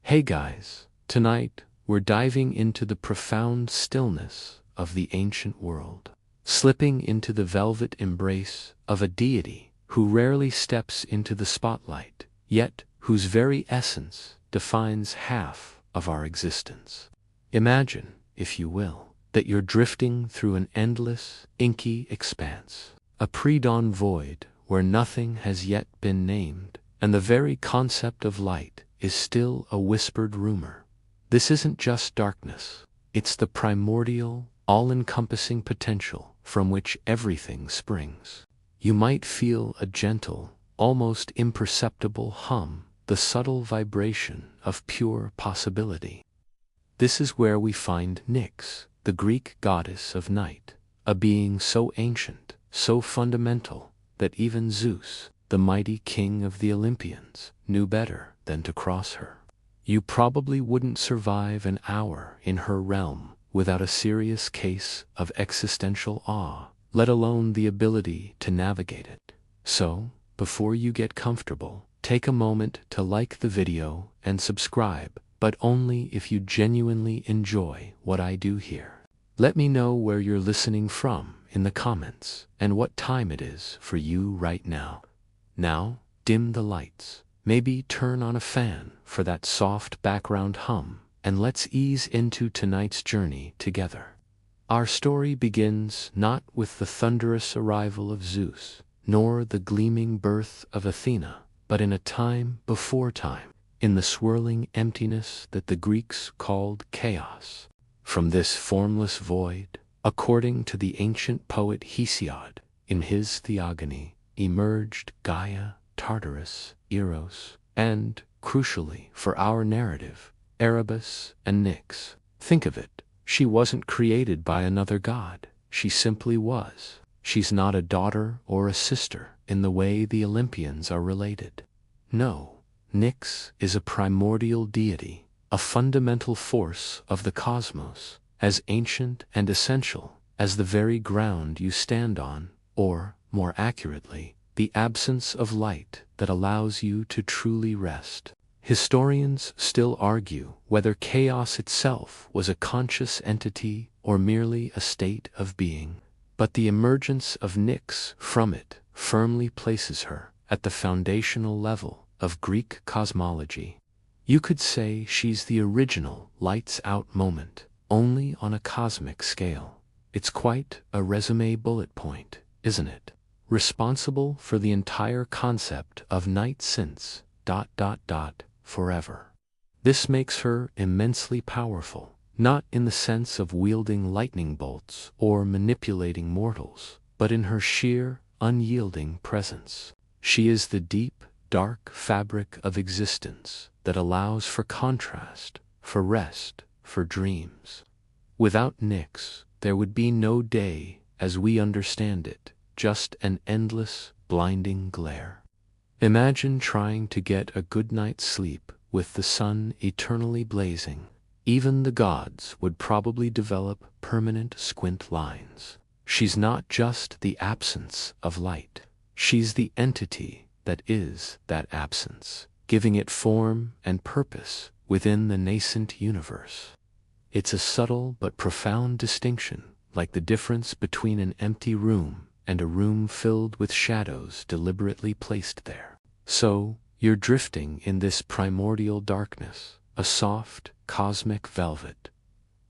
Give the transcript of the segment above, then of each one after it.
Hey guys, tonight we're diving into the profound stillness of the ancient world, slipping into the velvet embrace of a deity who rarely steps into the spotlight, yet whose very essence defines half of our existence. Imagine, if you will, that you're drifting through an endless, inky expanse, a pre-dawn void where nothing has yet been named, and the very concept of light is still a whispered rumor. This isn't just darkness, it's the primordial, all-encompassing potential from which everything springs. You might feel a gentle, almost imperceptible hum, the subtle vibration of pure possibility. This is where we find Nyx, the Greek goddess of night, a being so ancient, so fundamental, that even Zeus, the mighty king of the Olympians, knew better than to cross her. You probably wouldn't survive an hour in her realm without a serious case of existential awe, let alone the ability to navigate it. So, before you get comfortable, take a moment to like the video and subscribe, but only if you genuinely enjoy what I do here. Let me know where you're listening from in the comments and what time it is for you right now. Now, dim the lights. Maybe turn on a fan for that soft background hum, and let's ease into tonight's journey together. Our story begins not with the thunderous arrival of Zeus, nor the gleaming birth of Athena, but in a time before time, in the swirling emptiness that the Greeks called chaos. From this formless void, according to the ancient poet Hesiod, in his Theogony, emerged Gaia, Tartarus, Eros, and, crucially for our narrative, Erebus and Nyx. Think of it, she wasn't created by another god, she simply was. She's not a daughter or a sister in the way the Olympians are related. No, Nyx is a primordial deity, a fundamental force of the cosmos, as ancient and essential as the very ground you stand on, or, more accurately, the absence of light that allows you to truly rest. Historians still argue whether chaos itself was a conscious entity or merely a state of being, but the emergence of Nyx from it firmly places her at the foundational level of Greek cosmology. You could say she's the original lights-out moment, only on a cosmic scale. It's quite a resume bullet point, isn't it? Responsible for the entire concept of night since ... forever. This makes her immensely powerful, not in the sense of wielding lightning bolts or manipulating mortals, but in her sheer, unyielding presence. She is the deep, dark fabric of existence that allows for contrast, for rest, for dreams. Without Nyx, there would be no day as we understand it, just an endless, blinding glare. Imagine trying to get a good night's sleep with the sun eternally blazing. Even the gods would probably develop permanent squint lines. She's not just the absence of light. She's the entity that is that absence, giving it form and purpose within the nascent universe. It's a subtle but profound distinction, like the difference between an empty room and a room filled with shadows deliberately placed there. So, you're drifting in this primordial darkness, a soft, cosmic velvet.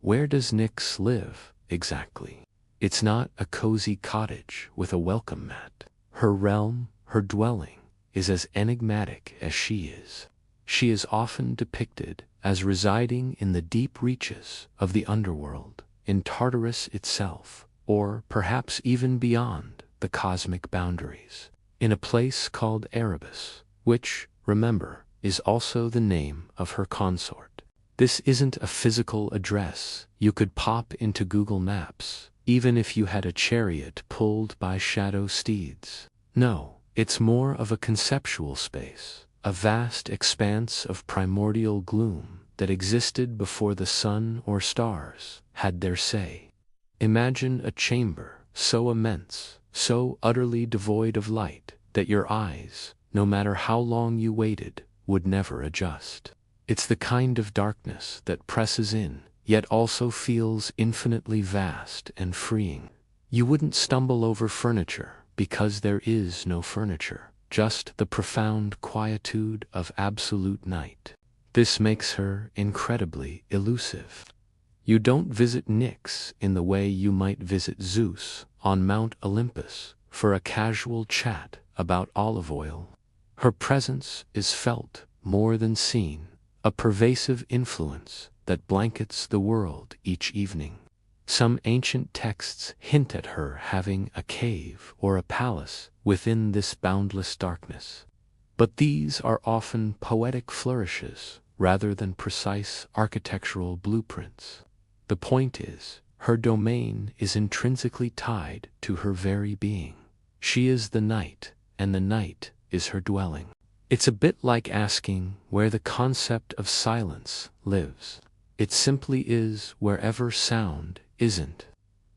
Where does Nyx live, exactly? It's not a cozy cottage with a welcome mat. Her realm, her dwelling, is as enigmatic as she is. She is often depicted as residing in the deep reaches of the underworld, in Tartarus itself, or perhaps even beyond the cosmic boundaries, in a place called Erebus, which, remember, is also the name of her consort. This isn't a physical address you could pop into Google Maps, even if you had a chariot pulled by shadow steeds. No, it's more of a conceptual space, a vast expanse of primordial gloom that existed before the sun or stars had their say. Imagine a chamber so immense, so utterly devoid of light, that your eyes, no matter how long you waited, would never adjust. It's the kind of darkness that presses in, yet also feels infinitely vast and freeing. You wouldn't stumble over furniture because there is no furniture, just the profound quietude of absolute night. This makes her incredibly elusive. You don't visit Nyx in the way you might visit Zeus on Mount Olympus for a casual chat about olive oil. Her presence is felt more than seen, a pervasive influence that blankets the world each evening. Some ancient texts hint at her having a cave or a palace within this boundless darkness. But these are often poetic flourishes rather than precise architectural blueprints. The point is, her domain is intrinsically tied to her very being. She is the night, and the night is her dwelling. It's a bit like asking where the concept of silence lives. It simply is wherever sound isn't.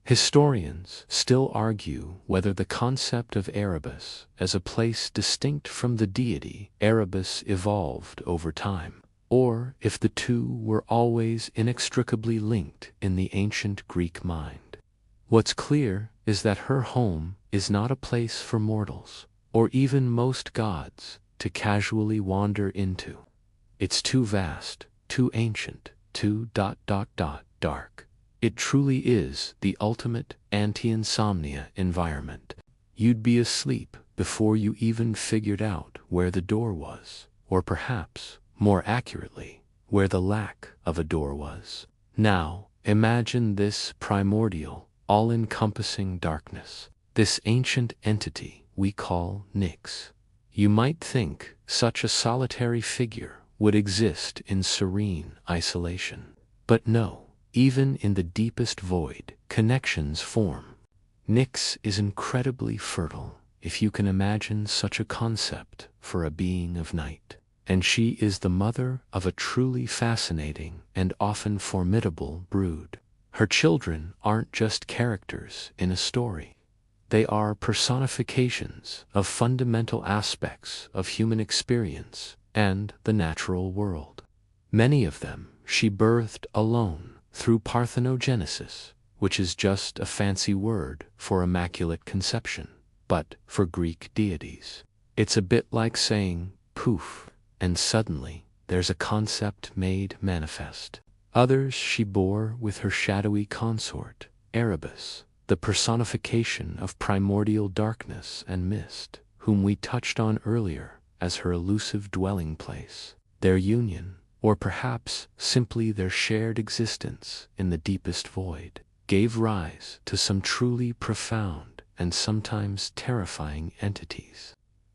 Historians still argue whether the concept of Erebus as a place distinct from the deity Erebus evolved over time, or if the two were always inextricably linked in the ancient Greek mind. What's clear is that her home is not a place for mortals, or even most gods, to casually wander into. It's too vast, too ancient, too dark. It truly is the ultimate anti-insomnia environment. You'd be asleep before you even figured out where the door was, or perhaps, more accurately, where the lack of a door was. Now, imagine this primordial, all-encompassing darkness, this ancient entity we call Nyx. You might think such a solitary figure would exist in serene isolation. But no, even in the deepest void, connections form. Nyx is incredibly fertile, if you can imagine such a concept for a being of night. And she is the mother of a truly fascinating and often formidable brood. Her children aren't just characters in a story. They are personifications of fundamental aspects of human experience and the natural world. Many of them she birthed alone through parthenogenesis, which is just a fancy word for immaculate conception, but for Greek deities. It's a bit like saying, poof, and suddenly there's a concept made manifest. Others she bore with her shadowy consort, Erebus, the personification of primordial darkness and mist, whom we touched on earlier as her elusive dwelling place. Their union, or perhaps simply their shared existence in the deepest void, gave rise to some truly profound and sometimes terrifying entities.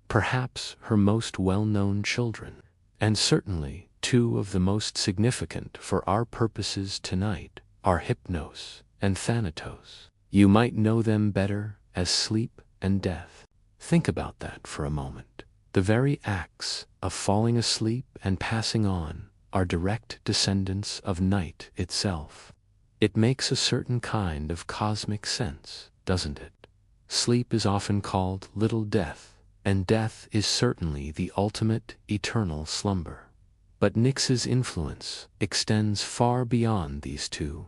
Perhaps her most well-known children, and certainly two of the most significant for our purposes tonight, are Hypnos and Thanatos. You might know them better as sleep and death. Think about that for a moment. The very acts of falling asleep and passing on are direct descendants of night itself. It makes a certain kind of cosmic sense, doesn't it? Sleep is often called little death, and death is certainly the ultimate eternal slumber. But Nyx's influence extends far beyond these two.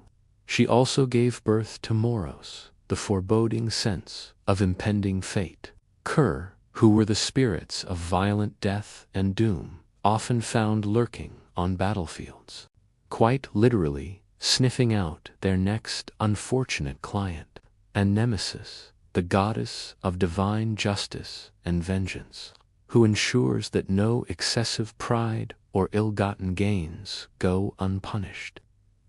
She also gave birth to Moros, the foreboding sense of impending fate. Cur, who were the spirits of violent death and doom, often found lurking on battlefields, quite literally sniffing out their next unfortunate client. And Nemesis, the goddess of divine justice and vengeance, who ensures that no excessive pride or ill-gotten gains go unpunished.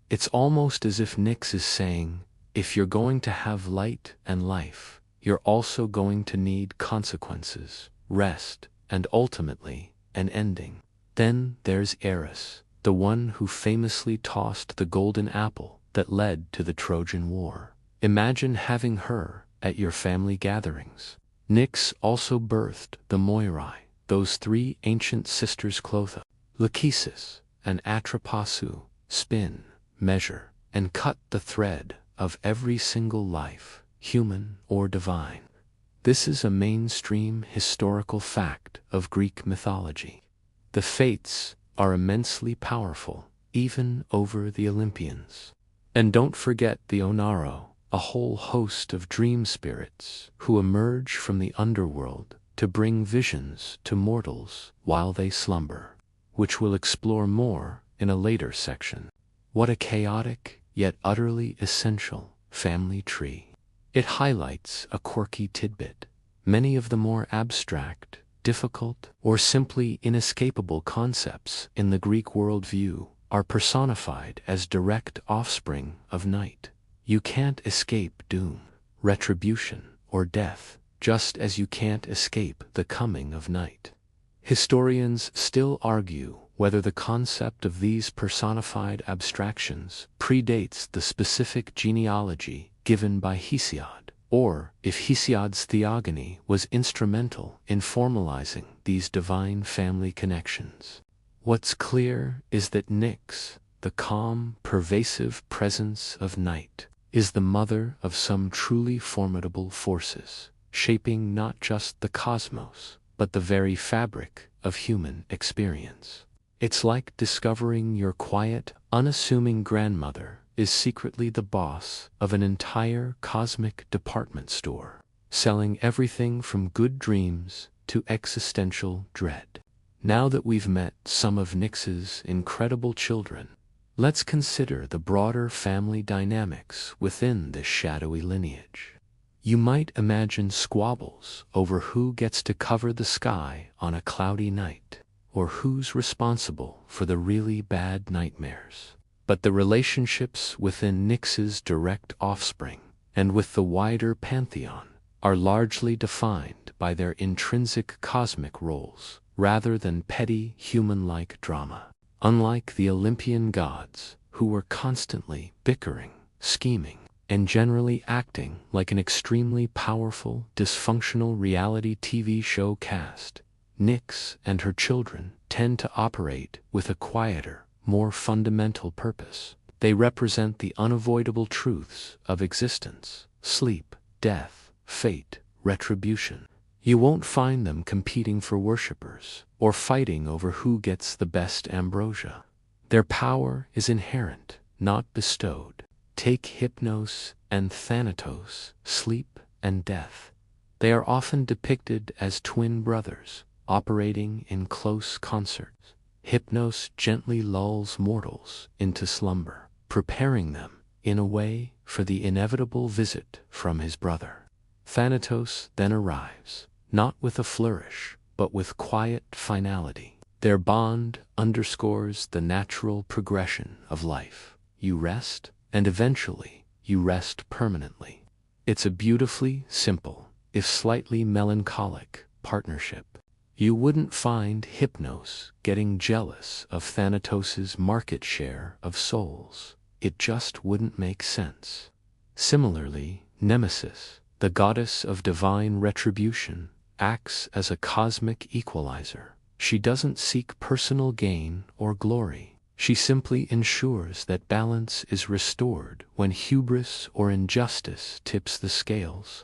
It's almost as if Nyx is saying, if you're going to have light and life, you're also going to need consequences, rest, and ultimately, an ending. Then there's Eris, the one who famously tossed the golden apple that led to the Trojan War. Imagine having her at your family gatherings. Nyx also birthed the Moirai, those three ancient sisters Clotha, Lachesis, and Atrapasu, spin, measure, and cut the thread of every single life, human or divine. This is a mainstream historical fact of Greek mythology. The Fates are immensely powerful, even over the Olympians. And don't forget the Onaro, a whole host of dream spirits who emerge from the underworld to bring visions to mortals while they slumber, which we'll explore more in a later section. What a chaotic, yet utterly essential, family tree. It highlights a quirky tidbit. Many of the more abstract, difficult, or simply inescapable concepts in the Greek worldview are personified as direct offspring of night. You can't escape doom, retribution, or death, just as you can't escape the coming of night. Historians still argue whether the concept of these personified abstractions predates the specific genealogy given by Hesiod, or if Hesiod's theogony was instrumental in formalizing these divine family connections. What's clear is that Nyx, the calm, pervasive presence of night, is the mother of some truly formidable forces, shaping not just the cosmos, but the very fabric of human experience. It's like discovering your quiet, unassuming grandmother is secretly the boss of an entire cosmic department store, selling everything from good dreams to existential dread. Now that we've met some of Nyx's incredible children, let's consider the broader family dynamics within this shadowy lineage. You might imagine squabbles over who gets to cover the sky on a cloudy night, or who's responsible for the really bad nightmares. But the relationships within Nyx's direct offspring, and with the wider pantheon, are largely defined by their intrinsic cosmic roles, rather than petty human-like drama. Unlike the Olympian gods, who were constantly bickering, scheming, and generally acting like an extremely powerful, dysfunctional reality TV show cast, Nyx and her children tend to operate with a quieter, more fundamental purpose. They represent the unavoidable truths of existence: sleep, death, fate, retribution. You won't find them competing for worshippers or fighting over who gets the best ambrosia. Their power is inherent, not bestowed. Take Hypnos and Thanatos, sleep and death. They are often depicted as twin brothers, operating in close consort. Hypnos gently lulls mortals into slumber, preparing them, in a way, for the inevitable visit from his brother. Thanatos then arrives, not with a flourish, but with quiet finality. Their bond underscores the natural progression of life. You rest, and eventually, you rest permanently. It's a beautifully simple, if slightly melancholic, partnership. You wouldn't find Hypnos getting jealous of Thanatos's market share of souls. It just wouldn't make sense. Similarly, Nemesis, the goddess of divine retribution, acts as a cosmic equalizer. She doesn't seek personal gain or glory. She simply ensures that balance is restored when hubris or injustice tips the scales.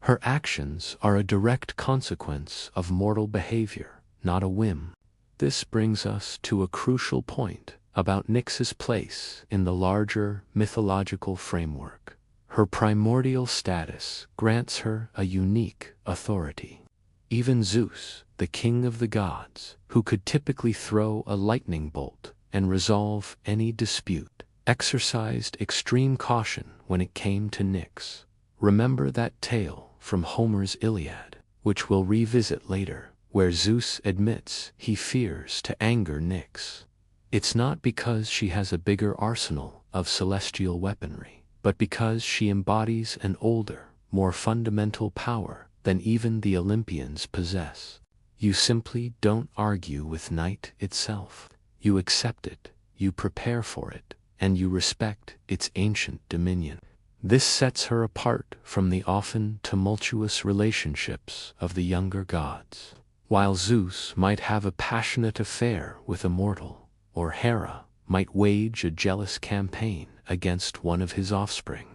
Her actions are a direct consequence of mortal behavior, not a whim. This brings us to a crucial point about Nyx's place in the larger mythological framework. Her primordial status grants her a unique authority. Even Zeus, the king of the gods, who could typically throw a lightning bolt and resolve any dispute, exercised extreme caution when it came to Nyx. Remember that tale from Homer's Iliad, which we'll revisit later, where Zeus admits he fears to anger Nyx. It's not because she has a bigger arsenal of celestial weaponry, but because she embodies an older, more fundamental power than even the Olympians possess. You simply don't argue with night itself. You accept it, you prepare for it, and you respect its ancient dominion. This sets her apart from the often tumultuous relationships of the younger gods. While Zeus might have a passionate affair with a mortal, or Hera might wage a jealous campaign against one of his offspring,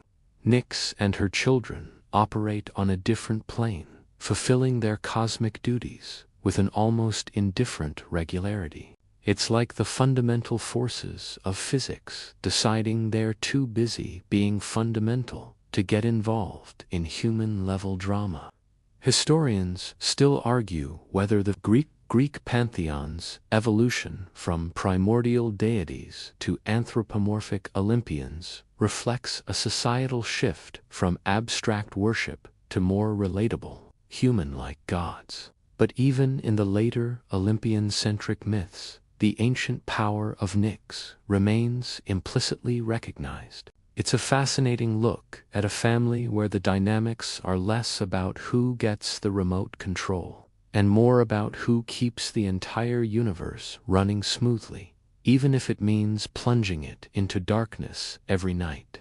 Nyx and her children operate on a different plane, fulfilling their cosmic duties with an almost indifferent regularity. It's like the fundamental forces of physics deciding they're too busy being fundamental to get involved in human-level drama. Historians still argue whether the Greek pantheon's evolution from primordial deities to anthropomorphic Olympians reflects a societal shift from abstract worship to more relatable, human-like gods. But even in the later Olympian-centric myths, the ancient power of Nyx remains implicitly recognized. It's a fascinating look at a family where the dynamics are less about who gets the remote control and more about who keeps the entire universe running smoothly, even if it means plunging it into darkness every night.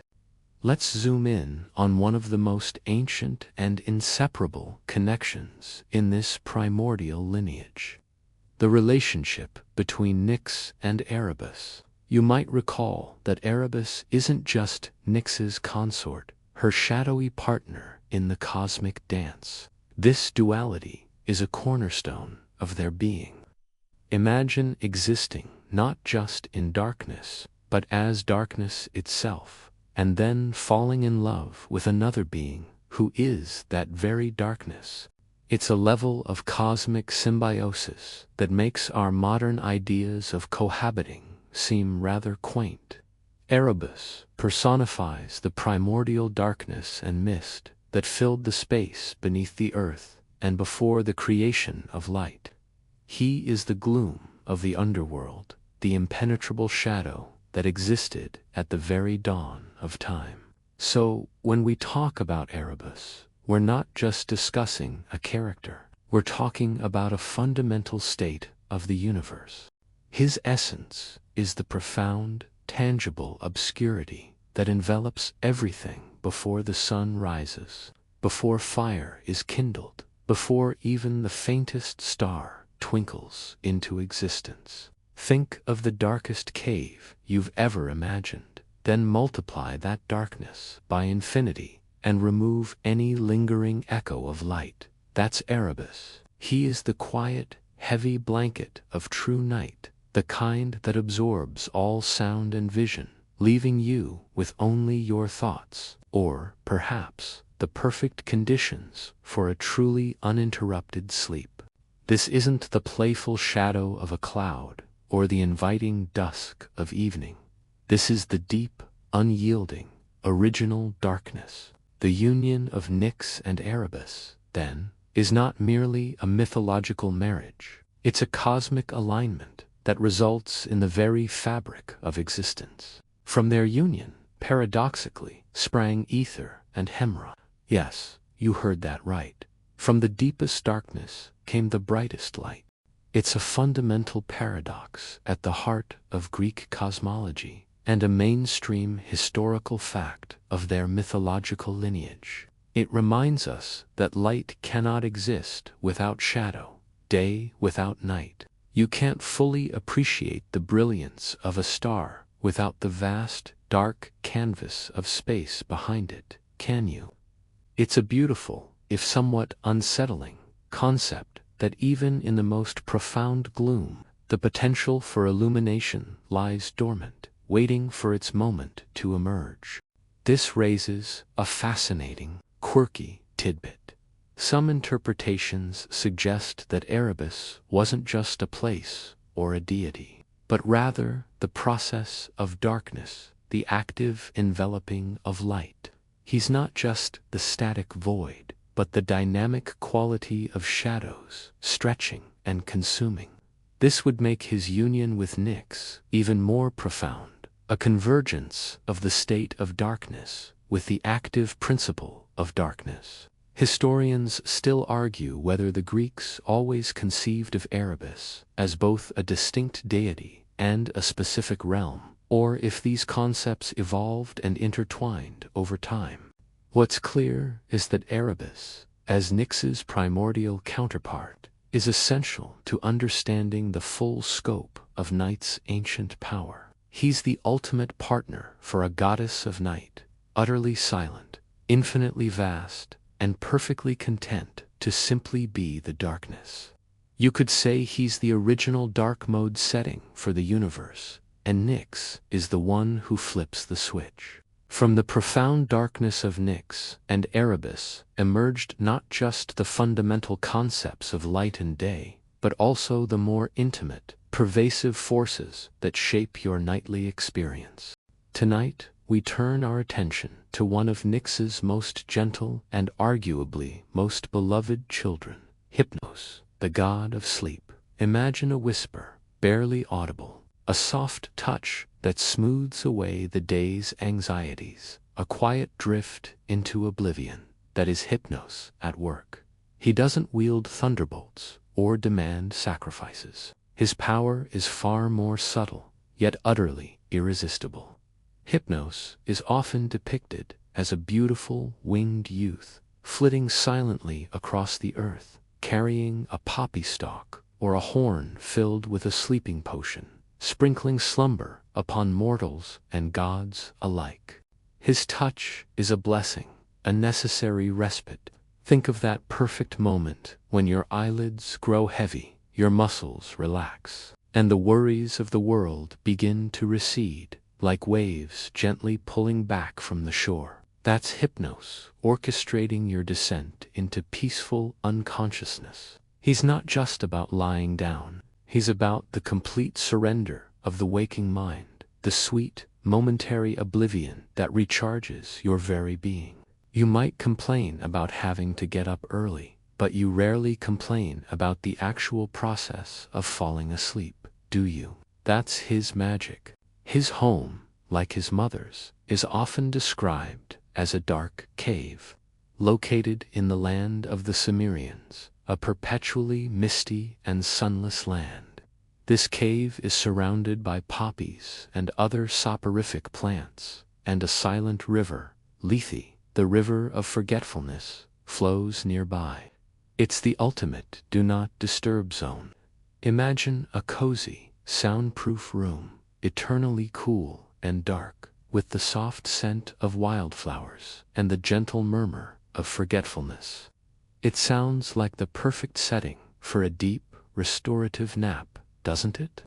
Let's zoom in on one of the most ancient and inseparable connections in this primordial lineage: the relationship between Nyx and Erebus. You might recall that Erebus isn't just Nyx's consort, her shadowy partner in the cosmic dance. This duality is a cornerstone of their being. Imagine existing not just in darkness, but as darkness itself, and then falling in love with another being who is that very darkness. It's a level of cosmic symbiosis that makes our modern ideas of cohabiting seem rather quaint. Erebus personifies the primordial darkness and mist that filled the space beneath the earth and before the creation of light. He is the gloom of the underworld, the impenetrable shadow that existed at the very dawn of time. So, when we talk about Erebus, we're not just discussing a character, we're talking about a fundamental state of the universe. His essence is the profound, tangible obscurity that envelops everything before the sun rises, before fire is kindled, before even the faintest star twinkles into existence. Think of the darkest cave you've ever imagined, then multiply that darkness by infinity and remove any lingering echo of light. That's Erebus. He is the quiet, heavy blanket of true night, the kind that absorbs all sound and vision, leaving you with only your thoughts, or, perhaps, the perfect conditions for a truly uninterrupted sleep. This isn't the playful shadow of a cloud, or the inviting dusk of evening. This is the deep, unyielding, original darkness. The union of Nyx and Erebus, then, is not merely a mythological marriage. It's a cosmic alignment that results in the very fabric of existence. From their union, paradoxically, sprang ether and hemra. Yes, you heard that right. From the deepest darkness came the brightest light. It's a fundamental paradox at the heart of Greek cosmology, and a mainstream historical fact of their mythological lineage. It reminds us that light cannot exist without shadow, day without night. You can't fully appreciate the brilliance of a star without the vast, dark canvas of space behind it, can you? It's a beautiful, if somewhat unsettling, concept that even in the most profound gloom, the potential for illumination lies dormant, waiting for its moment to emerge. This raises a fascinating, quirky tidbit. Some interpretations suggest that Erebus wasn't just a place or a deity, but rather the process of darkness, the active enveloping of light. He's not just the static void, but the dynamic quality of shadows, stretching and consuming. This would make his union with Nyx even more profound, a convergence of the state of darkness with the active principle of darkness. Historians still argue whether the Greeks always conceived of Erebus as both a distinct deity and a specific realm, or if these concepts evolved and intertwined over time. What's clear is that Erebus, as Nyx's primordial counterpart, is essential to understanding the full scope of night's ancient power. He's the ultimate partner for a goddess of night, utterly silent, infinitely vast, and perfectly content to simply be the darkness. You could say he's the original dark mode setting for the universe, and Nyx is the one who flips the switch. From the profound darkness of Nyx and Erebus emerged not just the fundamental concepts of light and day, but also the more intimate, pervasive forces that shape your nightly experience. Tonight, we turn our attention to one of Nyx's most gentle and arguably most beloved children, Hypnos, the god of sleep. Imagine a whisper, barely audible, a soft touch that smooths away the day's anxieties, a quiet drift into oblivion. That is Hypnos at work. He doesn't wield thunderbolts or demand sacrifices. His power is far more subtle, yet utterly irresistible. Hypnos is often depicted as a beautiful, winged youth, flitting silently across the earth, carrying a poppy stalk or a horn filled with a sleeping potion, sprinkling slumber upon mortals and gods alike. His touch is a blessing, a necessary respite. Think of that perfect moment when your eyelids grow heavy, your muscles relax, and the worries of the world begin to recede, like waves gently pulling back from the shore. That's Hypnos orchestrating your descent into peaceful unconsciousness. He's not just about lying down. He's about the complete surrender of the waking mind, the sweet, momentary oblivion that recharges your very being. You might complain about having to get up early, but you rarely complain about the actual process of falling asleep, do you? That's his magic. His home, like his mother's, is often described as a dark cave, located in the land of the Cimmerians, a perpetually misty and sunless land. This cave is surrounded by poppies and other soporific plants, and a silent river, Lethe, the river of forgetfulness, flows nearby. It's the ultimate do not disturb zone. Imagine a cozy, soundproof room, eternally cool and dark, with the soft scent of wildflowers and the gentle murmur of forgetfulness. It sounds like the perfect setting for a deep, restorative nap, doesn't it?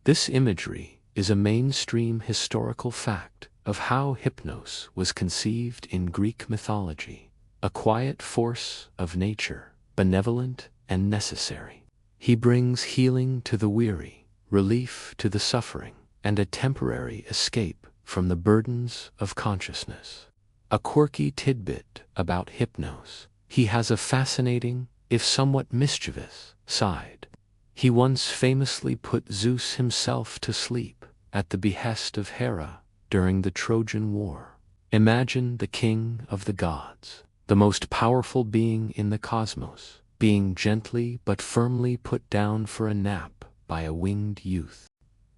This imagery is a mainstream historical fact of how Hypnos was conceived in Greek mythology, a quiet force of nature, benevolent and necessary. He brings healing to the weary, relief to the suffering, and a temporary escape from the burdens of consciousness. A quirky tidbit about Hypnos: he has a fascinating, if somewhat mischievous, side. He once famously put Zeus himself to sleep at the behest of Hera during the Trojan War. Imagine the king of the gods, the most powerful being in the cosmos, being gently but firmly put down for a nap by a winged youth.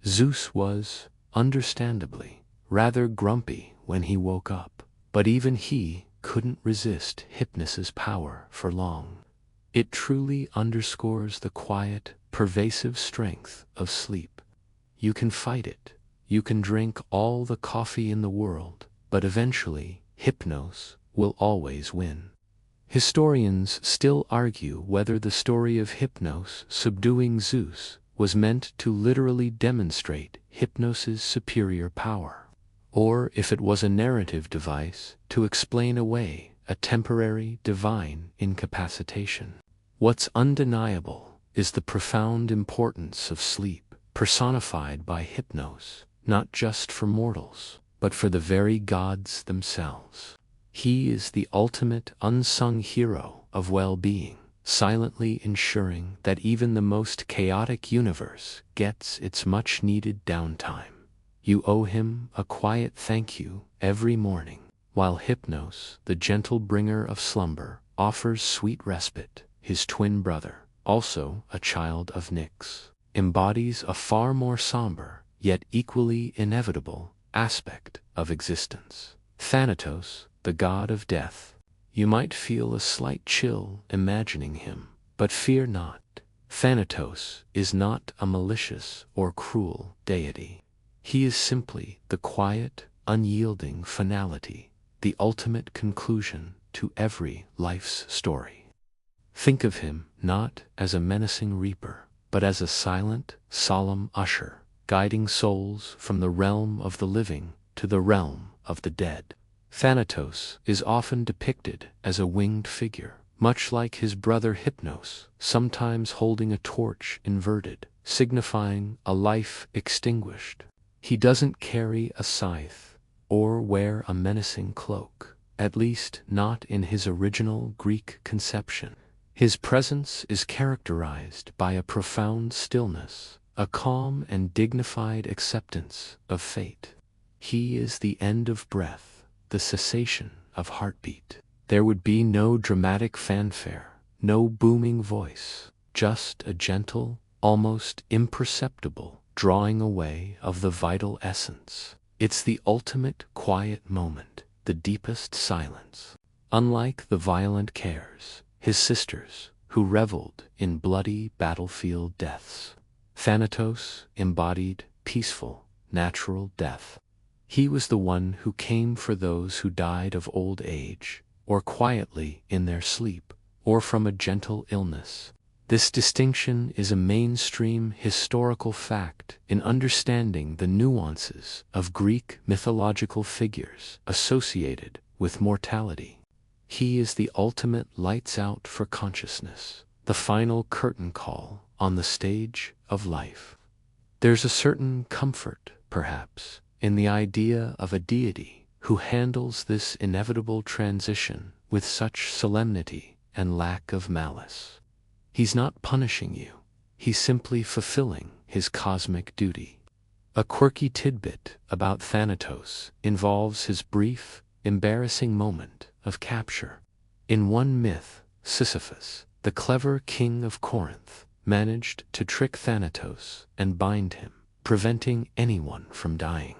Zeus was, understandably, rather grumpy when he woke up, but even he couldn't resist Hypnos's power for long. It truly underscores the quiet, pervasive strength of sleep. You can fight it. You can drink all the coffee in the world, but eventually, Hypnos will always win. Historians still argue whether the story of Hypnos subduing Zeus was meant to literally demonstrate Hypnos's superior power, or if it was a narrative device to explain away a temporary divine incapacitation. What's undeniable is the profound importance of sleep, personified by Hypnos, not just for mortals, but for the very gods themselves. He is the ultimate unsung hero of well-being, silently ensuring that even the most chaotic universe gets its much-needed downtime. You owe him a quiet thank you every morning, while Hypnos, the gentle bringer of slumber, offers sweet respite. His twin brother, also a child of Nyx, embodies a far more somber, yet equally inevitable, aspect of existence. Thanatos, the god of death. You might feel a slight chill imagining him, but fear not. Thanatos is not a malicious or cruel deity. He is simply the quiet, unyielding finality, the ultimate conclusion to every life's story. Think of him not as a menacing reaper, but as a silent, solemn usher, guiding souls from the realm of the living to the realm of the dead. Thanatos is often depicted as a winged figure, much like his brother Hypnos, sometimes holding a torch inverted, signifying a life extinguished. He doesn't carry a scythe or wear a menacing cloak, at least not in his original Greek conception. His presence is characterized by a profound stillness, a calm and dignified acceptance of fate. He is the end of breath, the cessation of heartbeat. There would be no dramatic fanfare, no booming voice, just a gentle, almost imperceptible drawing away of the vital essence. It's the ultimate quiet moment, the deepest silence. Unlike the violent cares, his sisters, who reveled in bloody battlefield deaths, Thanatos embodied peaceful, natural death. He was the one who came for those who died of old age, or quietly in their sleep, or from a gentle illness. This distinction is a mainstream historical fact in understanding the nuances of Greek mythological figures associated with mortality. He is the ultimate lights out for consciousness, the final curtain call on the stage of life. There's a certain comfort, perhaps, in the idea of a deity who handles this inevitable transition with such solemnity and lack of malice. He's not punishing you, he's simply fulfilling his cosmic duty. A quirky tidbit about Thanatos involves his brief, embarrassing moment of capture. In one myth, Sisyphus, the clever king of Corinth, managed to trick Thanatos and bind him, preventing anyone from dying.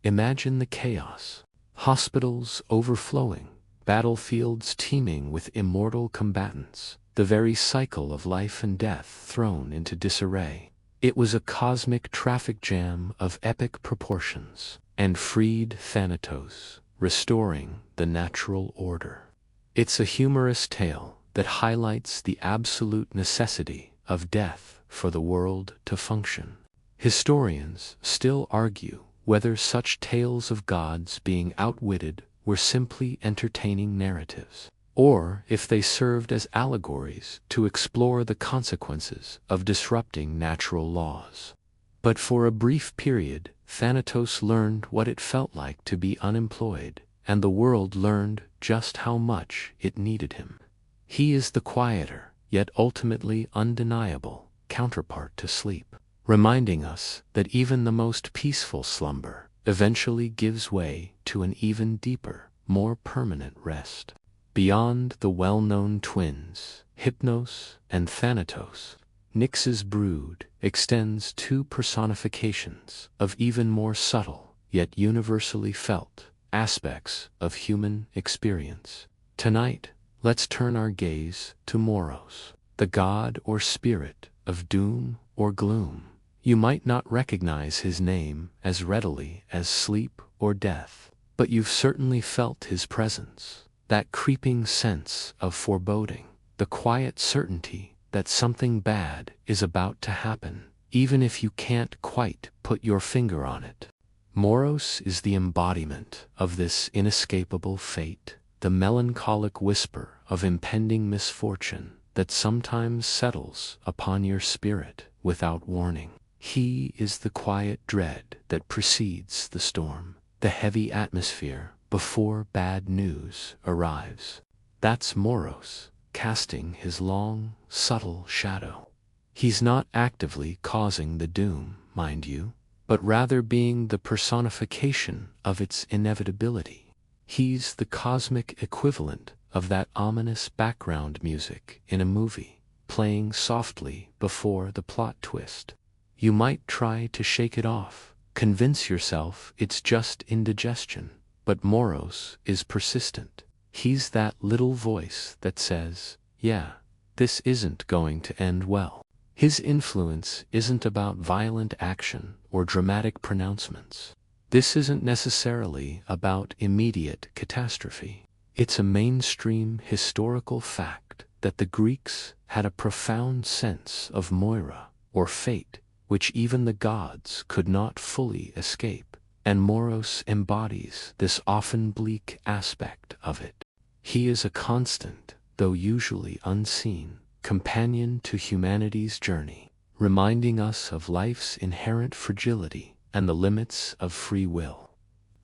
Imagine the chaos. Hospitals overflowing, battlefields teeming with immortal combatants, the very cycle of life and death thrown into disarray. It was a cosmic traffic jam of epic proportions, and freed Thanatos, restoring the natural order. It's a humorous tale that highlights the absolute necessity of death for the world to function. Historians still argue whether such tales of gods being outwitted were simply entertaining narratives, or if they served as allegories to explore the consequences of disrupting natural laws. But for a brief period, Thanatos learned what it felt like to be unemployed, and the world learned just how much it needed him. He is the quieter, yet ultimately undeniable, counterpart to sleep, reminding us that even the most peaceful slumber eventually gives way to an even deeper, more permanent rest. Beyond the well-known twins, Hypnos and Thanatos, Nyx's brood extends two personifications of even more subtle, yet universally felt, aspects of human experience. Tonight, let's turn our gaze to Moros, the god or spirit of doom or gloom. You might not recognize his name as readily as sleep or death, but you've certainly felt his presence, that creeping sense of foreboding, the quiet certainty that something bad is about to happen, even if you can't quite put your finger on it. Moros is the embodiment of this inescapable fate, the melancholic whisper of impending misfortune that sometimes settles upon your spirit without warning. He is the quiet dread that precedes the storm, the heavy atmosphere before bad news arrives. That's Moros, casting his long, subtle shadow. He's not actively causing the doom, mind you, but rather being the personification of its inevitability. He's the cosmic equivalent of that ominous background music in a movie, playing softly before the plot twist. You might try to shake it off, convince yourself it's just indigestion, but Moros is persistent. He's that little voice that says, yeah, this isn't going to end well. His influence isn't about violent action or dramatic pronouncements. This isn't necessarily about immediate catastrophe. It's a mainstream historical fact that the Greeks had a profound sense of Moira, or fate, which even the gods could not fully escape, and Moros embodies this often bleak aspect of it. He is a constant, though usually unseen, companion to humanity's journey, reminding us of life's inherent fragility and the limits of free will.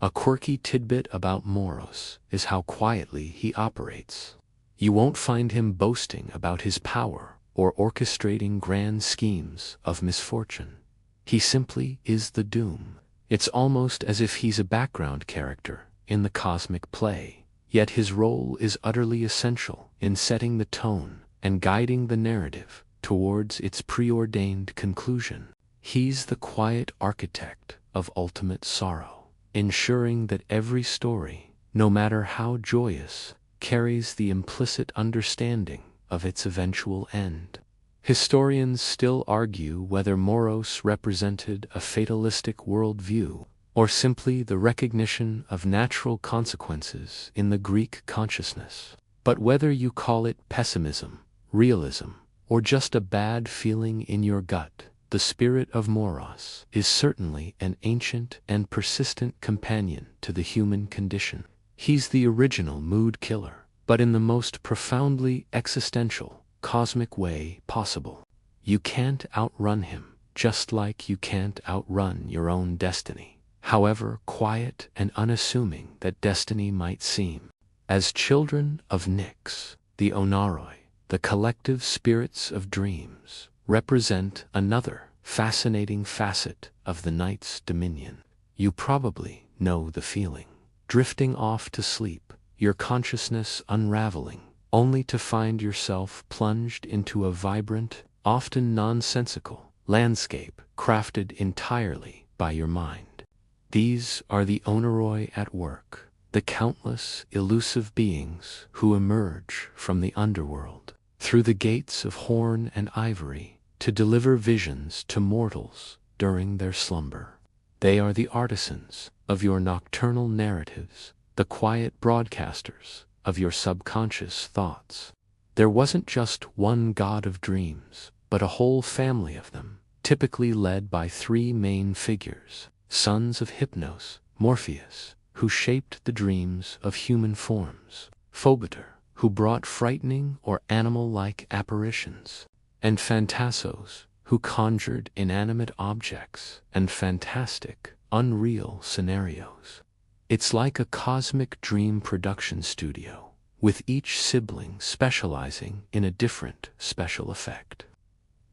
A quirky tidbit about Moros is how quietly he operates. You won't find him boasting about his power or orchestrating grand schemes of misfortune. He simply is the doom. It's almost as if he's a background character in the cosmic play, yet his role is utterly essential in setting the tone and guiding the narrative towards its preordained conclusion. He's the quiet architect of ultimate sorrow, ensuring that every story, no matter how joyous, carries the implicit understanding of its eventual end. Historians still argue whether Moros represented a fatalistic worldview or simply the recognition of natural consequences in the Greek consciousness. But whether you call it pessimism, realism, or just a bad feeling in your gut, the spirit of Moros is certainly an ancient and persistent companion to the human condition. He's the original mood killer, but in the most profoundly existential, cosmic way possible. You can't outrun him, just like you can't outrun your own destiny, however quiet and unassuming that destiny might seem. As children of Nyx, the Onaroi, the collective spirits of dreams, represent another fascinating facet of the night's dominion. You probably know the feeling. Drifting off to sleep, your consciousness unraveling, only to find yourself plunged into a vibrant, often nonsensical, landscape crafted entirely by your mind. These are the Onaroi at work, the countless elusive beings who emerge from the underworld, through the gates of horn and ivory, to deliver visions to mortals during their slumber. They are the artisans of your nocturnal narratives, the quiet broadcasters of your subconscious thoughts. There wasn't just one god of dreams, but a whole family of them, typically led by three main figures, sons of Hypnos, Morpheus, who shaped the dreams of human forms, Phobetor, who brought frightening or animal-like apparitions, and Thanatos, who conjured inanimate objects and fantastic, unreal scenarios. It's like a cosmic dream production studio, with each sibling specializing in a different special effect.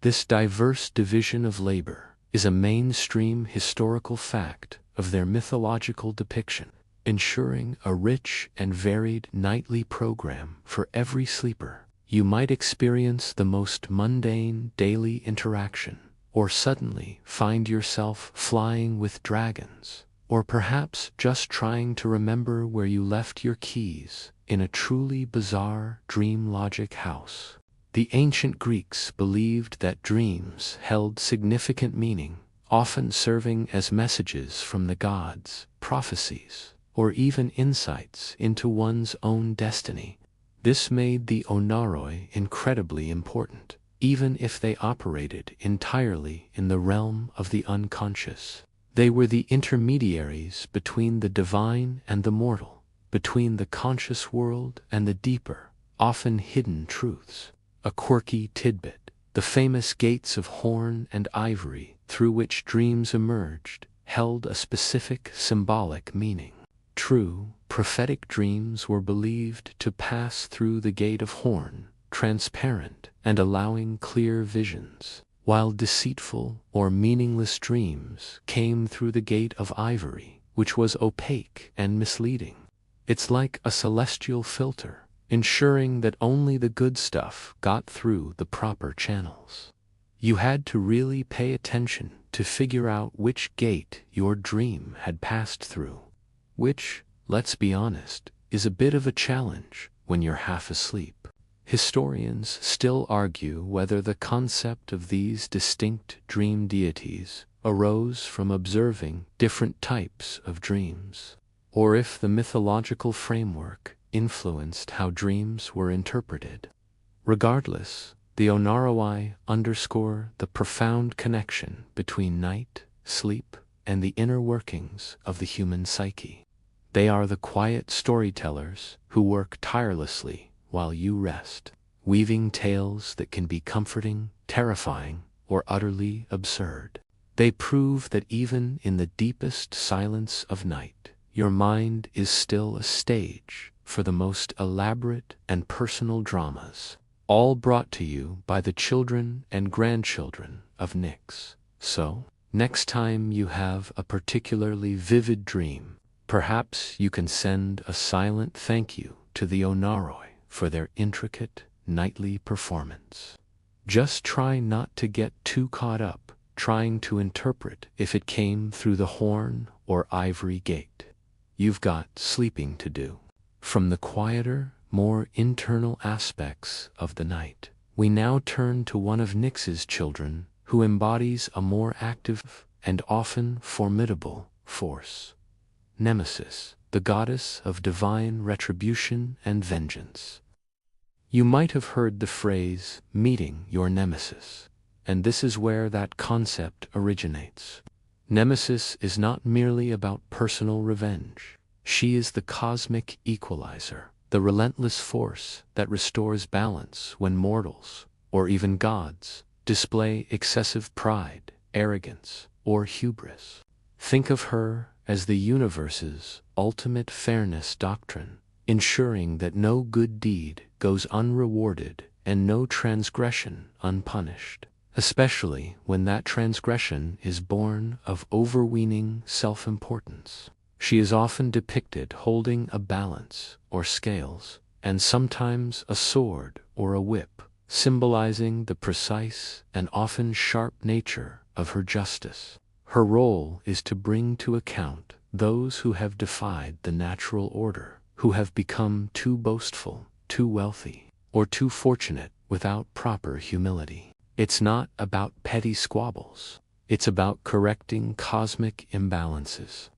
This diverse division of labor is a mainstream historical fact of their mythological depiction, ensuring a rich and varied nightly program for every sleeper. You might experience the most mundane daily interaction, or suddenly find yourself flying with dragons, or perhaps just trying to remember where you left your keys in a truly bizarre dream logic house. The ancient Greeks believed that dreams held significant meaning, often serving as messages from the gods, prophecies, or even insights into one's own destiny. This made the Onaroi incredibly important, even if they operated entirely in the realm of the unconscious. They were the intermediaries between the divine and the mortal, between the conscious world and the deeper, often hidden truths. A quirky tidbit: the famous gates of horn and ivory through which dreams emerged held a specific symbolic meaning. True, prophetic dreams were believed to pass through the gate of horn, transparent and allowing clear visions, while deceitful or meaningless dreams came through the gate of ivory, which was opaque and misleading. It's like a celestial filter, ensuring that only the good stuff got through the proper channels. You had to really pay attention to figure out which gate your dream had passed through, which, let's be honest, is a bit of a challenge when you're half asleep. Historians still argue whether the concept of these distinct dream deities arose from observing different types of dreams, or if the mythological framework influenced how dreams were interpreted. Regardless, the Onaroi underscore the profound connection between night, sleep, and the inner workings of the human psyche. They are the quiet storytellers who work tirelessly while you rest, weaving tales that can be comforting, terrifying, or utterly absurd. They prove that even in the deepest silence of night, your mind is still a stage for the most elaborate and personal dramas, all brought to you by the children and grandchildren of Nyx. So, next time you have a particularly vivid dream, perhaps you can send a silent thank you to the Onaroi for their intricate nightly performance. Just try not to get too caught up trying to interpret if it came through the horn or ivory gate. You've got sleeping to do. From the quieter, more internal aspects of the night, we now turn to one of Nyx's children who embodies a more active and often formidable force. Nemesis, the goddess of divine retribution and vengeance. You might have heard the phrase, meeting your nemesis, and this is where that concept originates. Nemesis is not merely about personal revenge. She is the cosmic equalizer, the relentless force that restores balance when mortals, or even gods, display excessive pride, arrogance, or hubris. Think of her as the universe's ultimate fairness doctrine, ensuring that no good deed goes unrewarded and no transgression unpunished, especially when that transgression is born of overweening self-importance. She is often depicted holding a balance or scales, and sometimes a sword or a whip, symbolizing the precise and often sharp nature of her justice. Her role is to bring to account those who have defied the natural order, who have become too boastful, too wealthy, or too fortunate without proper humility. It's not about petty squabbles. It's about correcting cosmic imbalances.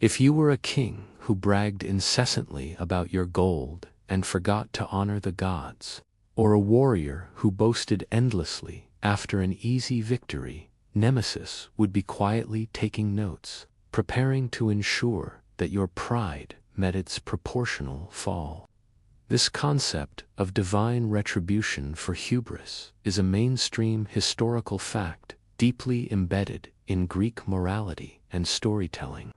If you were a king who bragged incessantly about your gold and forgot to honor the gods, or a warrior who boasted endlessly after an easy victory, Nemesis would be quietly taking notes, preparing to ensure that your pride met its proportional fall. This concept of divine retribution for hubris is a mainstream historical fact deeply embedded in Greek morality and storytelling.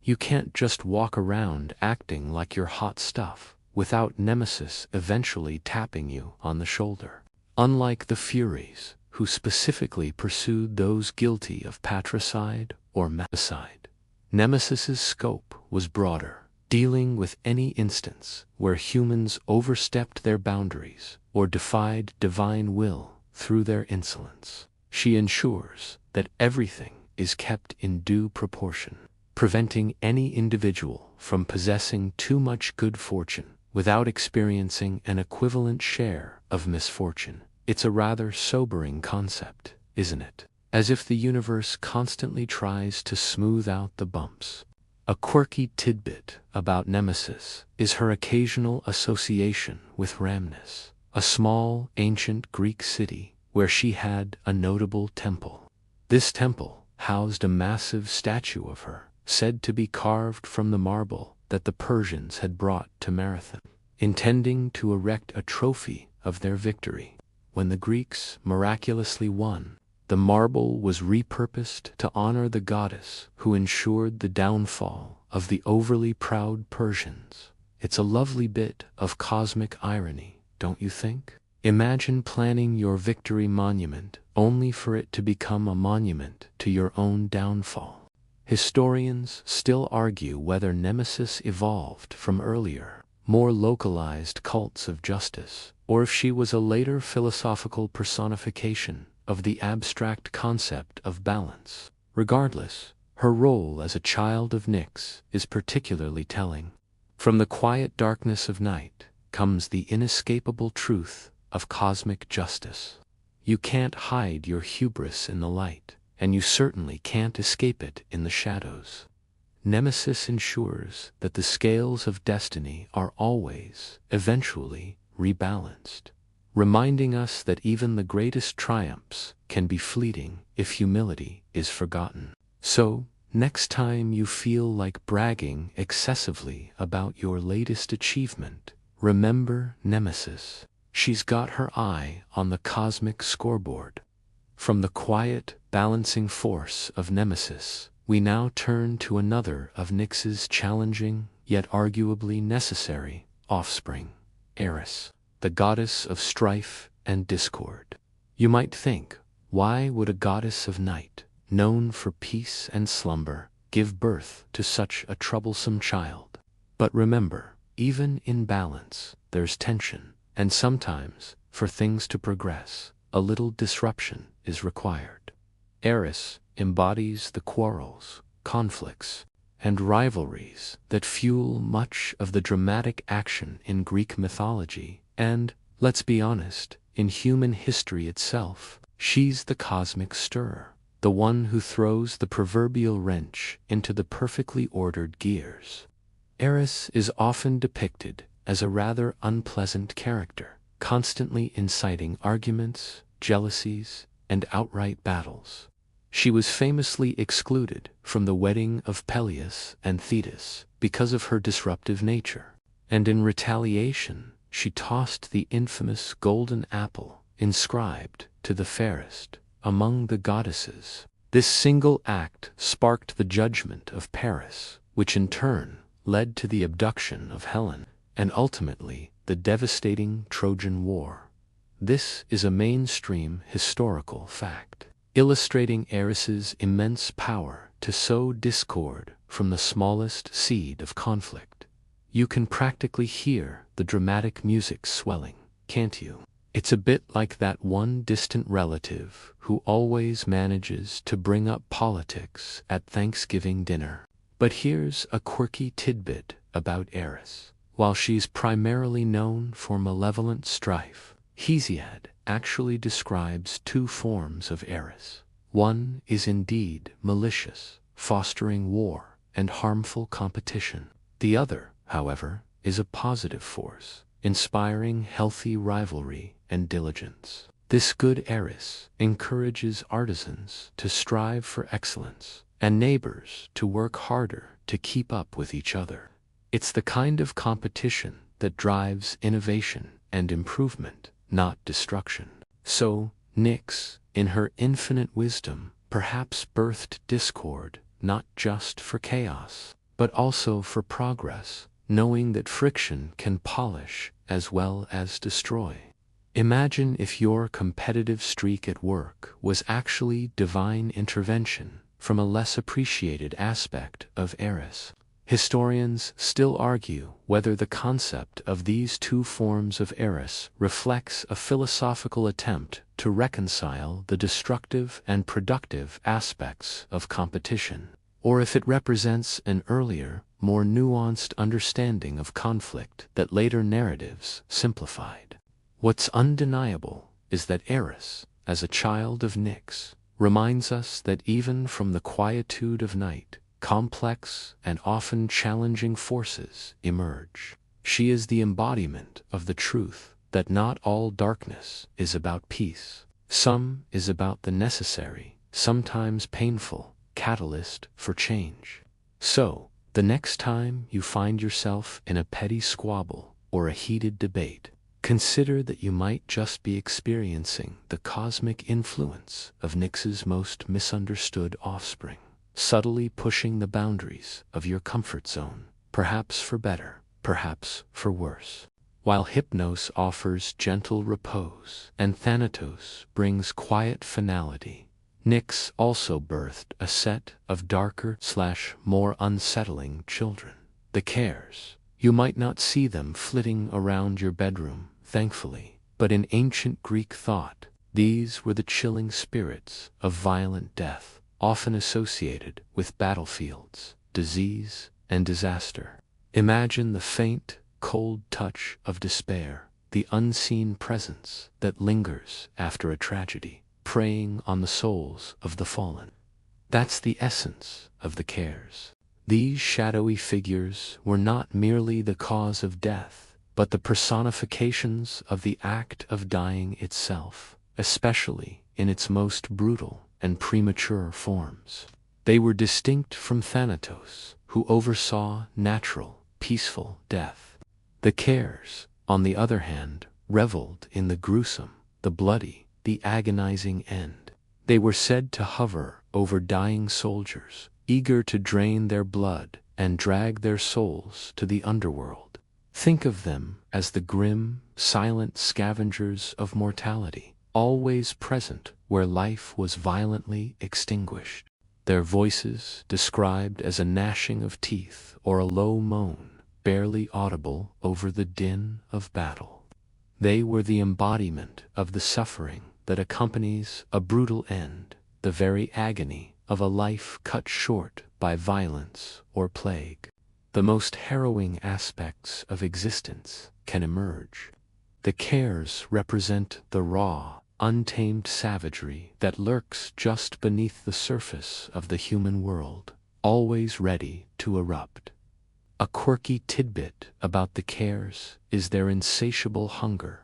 You can't just walk around acting like you're hot stuff without Nemesis eventually tapping you on the shoulder. Unlike the Furies, who specifically pursued those guilty of patricide or matricide, Nemesis's scope was broader, dealing with any instance where humans overstepped their boundaries or defied divine will through their insolence. She ensures that everything is kept in due proportion, preventing any individual from possessing too much good fortune without experiencing an equivalent share of misfortune. It's a rather sobering concept, isn't it? As if the universe constantly tries to smooth out the bumps. A quirky tidbit about Nemesis is her occasional association with Rhamnus, a small, ancient Greek city where she had a notable temple. This temple housed a massive statue of her, said to be carved from the marble that the Persians had brought to Marathon, intending to erect a trophy of their victory. When the Greeks miraculously won, the marble was repurposed to honor the goddess who ensured the downfall of the overly proud Persians. It's a lovely bit of cosmic irony, don't you think? Imagine planning your victory monument only for it to become a monument to your own downfall. Historians still argue whether Nemesis evolved from earlier, more localized cults of justice, or if she was a later philosophical personification of the abstract concept of balance. Regardless, her role as a child of Nyx is particularly telling. From the quiet darkness of night comes the inescapable truth of cosmic justice. You can't hide your hubris in the light, and you certainly can't escape it in the shadows. Nemesis ensures that the scales of destiny are always, eventually, rebalanced. reminding us that even the greatest triumphs can be fleeting if humility is forgotten. So, next time you feel like bragging excessively about your latest achievement, remember Nemesis. She's got her eye on the cosmic scoreboard. From the quiet, balancing force of Nemesis, we now turn to another of Nyx's challenging, yet arguably necessary, offspring, Eris, the goddess of strife and discord. You might think, why would a goddess of night, known for peace and slumber, give birth to such a troublesome child? But remember, even in balance, there's tension, and sometimes, for things to progress, a little disruption is required. Eris embodies the quarrels, conflicts, and rivalries that fuel much of the dramatic action in Greek mythology, and, let's be honest, in human history itself. She's the cosmic stirrer, the one who throws the proverbial wrench into the perfectly ordered gears. Eris is often depicted as a rather unpleasant character, constantly inciting arguments, jealousies, and outright battles. She was famously excluded from the wedding of Peleus and Thetis because of her disruptive nature, and in retaliation, she tossed the infamous golden apple inscribed to the fairest among the goddesses. This single act sparked the judgment of Paris, which in turn led to the abduction of Helen, and ultimately the devastating Trojan War. This is a mainstream historical fact, illustrating Eris's immense power to sow discord from the smallest seed of conflict. You can practically hear the dramatic music swelling, can't you? It's a bit like that one distant relative who always manages to bring up politics at Thanksgiving dinner. But here's a quirky tidbit about Eris. While she's primarily known for malevolent strife, Hesiod actually describes two forms of Eris. One is indeed malicious, fostering war and harmful competition. The other, however, is a positive force, inspiring healthy rivalry and diligence. This good Eris encourages artisans to strive for excellence, and neighbors to work harder to keep up with each other. It's the kind of competition that drives innovation and improvement, not destruction. So, Nyx, in her infinite wisdom, perhaps birthed discord, not just for chaos, but also for progress, knowing that friction can polish as well as destroy. Imagine if your competitive streak at work was actually divine intervention from a less appreciated aspect of Eris. Historians still argue whether the concept of these two forms of Eris reflects a philosophical attempt to reconcile the destructive and productive aspects of competition, or if it represents an earlier, more nuanced understanding of conflict that later narratives simplified. What's undeniable is that Eris, as a child of Nyx, reminds us that even from the quietude of night, complex and often challenging forces emerge. She is the embodiment of the truth that not all darkness is about peace. Some is about the necessary, sometimes painful, catalyst for change. So, the next time you find yourself in a petty squabble or a heated debate, consider that you might just be experiencing the cosmic influence of Nyx's most misunderstood offspring, subtly pushing the boundaries of your comfort zone, perhaps for better, perhaps for worse. While Hypnos offers gentle repose and Thanatos brings quiet finality, Nyx also birthed a set of darker/more unsettling children. The Cares. You might not see them flitting around your bedroom, thankfully, but in ancient Greek thought, these were the chilling spirits of violent death, often associated with battlefields, disease, and disaster. Imagine the faint, cold touch of despair, the unseen presence that lingers after a tragedy, preying on the souls of the fallen. That's the essence of the Cares. These shadowy figures were not merely the cause of death, but the personifications of the act of dying itself, especially in its most brutal and premature forms. They were distinct from Thanatos, who oversaw natural, peaceful death. The Cares, on the other hand, reveled in the gruesome, the bloody, the agonizing end. They were said to hover over dying soldiers, eager to drain their blood and drag their souls to the underworld. Think of them as the grim, silent scavengers of mortality, always present where life was violently extinguished. Their voices described as a gnashing of teeth or a low moan, barely audible over the din of battle. They were the embodiment of the suffering that accompanies a brutal end, the very agony of a life cut short by violence or plague. The most harrowing aspects of existence can emerge. The Cares represent the raw, untamed savagery that lurks just beneath the surface of the human world, always ready to erupt. A quirky tidbit about the Cares is their insatiable hunger.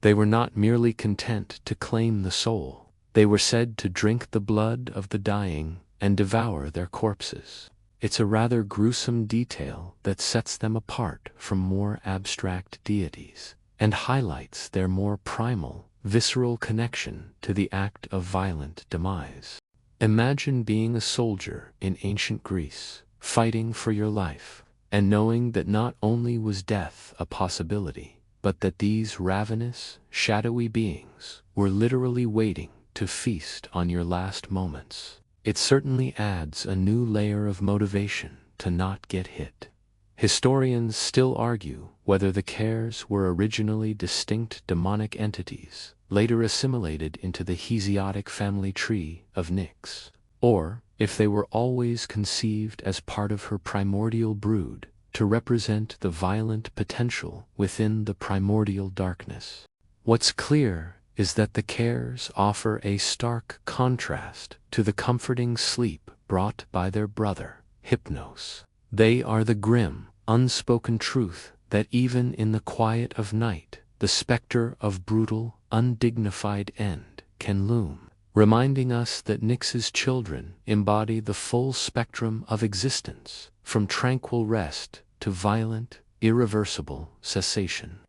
They were not merely content to claim the soul, they were said to drink the blood of the dying and devour their corpses. It's a rather gruesome detail that sets them apart from more abstract deities, and highlights their more primal, visceral connection to the act of violent demise. Imagine being a soldier in ancient Greece, fighting for your life, and knowing that not only was death a possibility, but that these ravenous, shadowy beings were literally waiting to feast on your last moments. It certainly adds a new layer of motivation to not get hit. Historians still argue whether the Cares were originally distinct demonic entities, later assimilated into the Hesiotic family tree of Nyx, or if they were always conceived as part of her primordial brood to represent the violent potential within the primordial darkness. What's clear is that the Cares offer a stark contrast to the comforting sleep brought by their brother, Hypnos. They are the grim, unspoken truth that even in the quiet of night, the specter of brutal, undignified end can loom, reminding us that Nyx's children embody the full spectrum of existence, from tranquil rest to violent, irreversible cessation.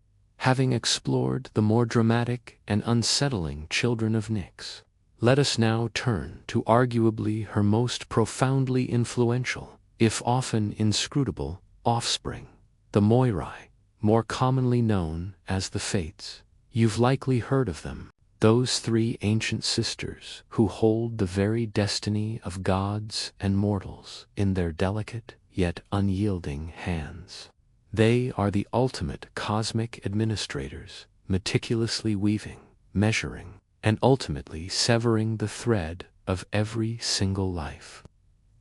Having explored the more dramatic and unsettling children of Nyx, let us now turn to arguably her most profoundly influential, if often inscrutable, offspring, the Moirai, more commonly known as the Fates. You've likely heard of them, those three ancient sisters who hold the very destiny of gods and mortals in their delicate yet unyielding hands. They are the ultimate cosmic administrators, meticulously weaving, measuring, and ultimately severing the thread of every single life.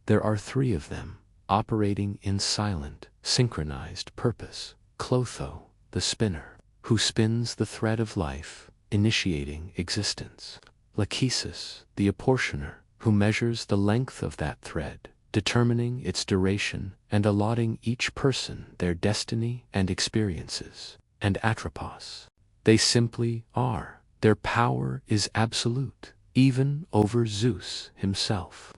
There are three of them, operating in silent, synchronized purpose: Clotho, the spinner, who spins the thread of life, initiating existence; Lachesis, the apportioner, who measures the length of that thread, determining its duration and allotting each person their destiny and experiences; and Atropos. They simply are. Their power is absolute, even over Zeus himself.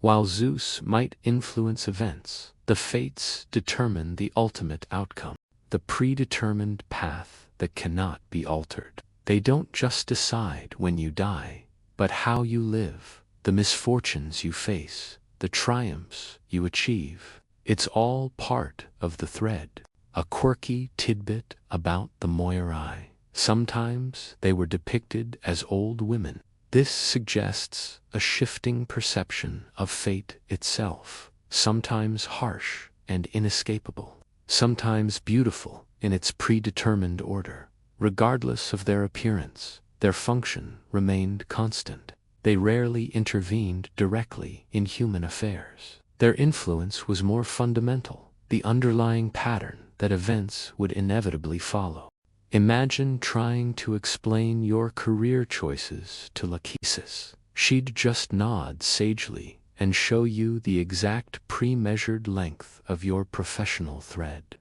While Zeus might influence events, the Fates determine the ultimate outcome, the predetermined path that cannot be altered. They don't just decide when you die, but how you live, the misfortunes you face, the triumphs you achieve. It's all part of the thread. A quirky tidbit about the Moirai: sometimes they were depicted as old women. This suggests a shifting perception of fate itself, sometimes harsh and inescapable, sometimes beautiful in its predetermined order. Regardless of their appearance, their function remained constant. They rarely intervened directly in human affairs. Their influence was more fundamental, the underlying pattern that events would inevitably follow. Imagine trying to explain your career choices to Lachesis. She'd just nod sagely and show you the exact pre-measured length of your professional thread.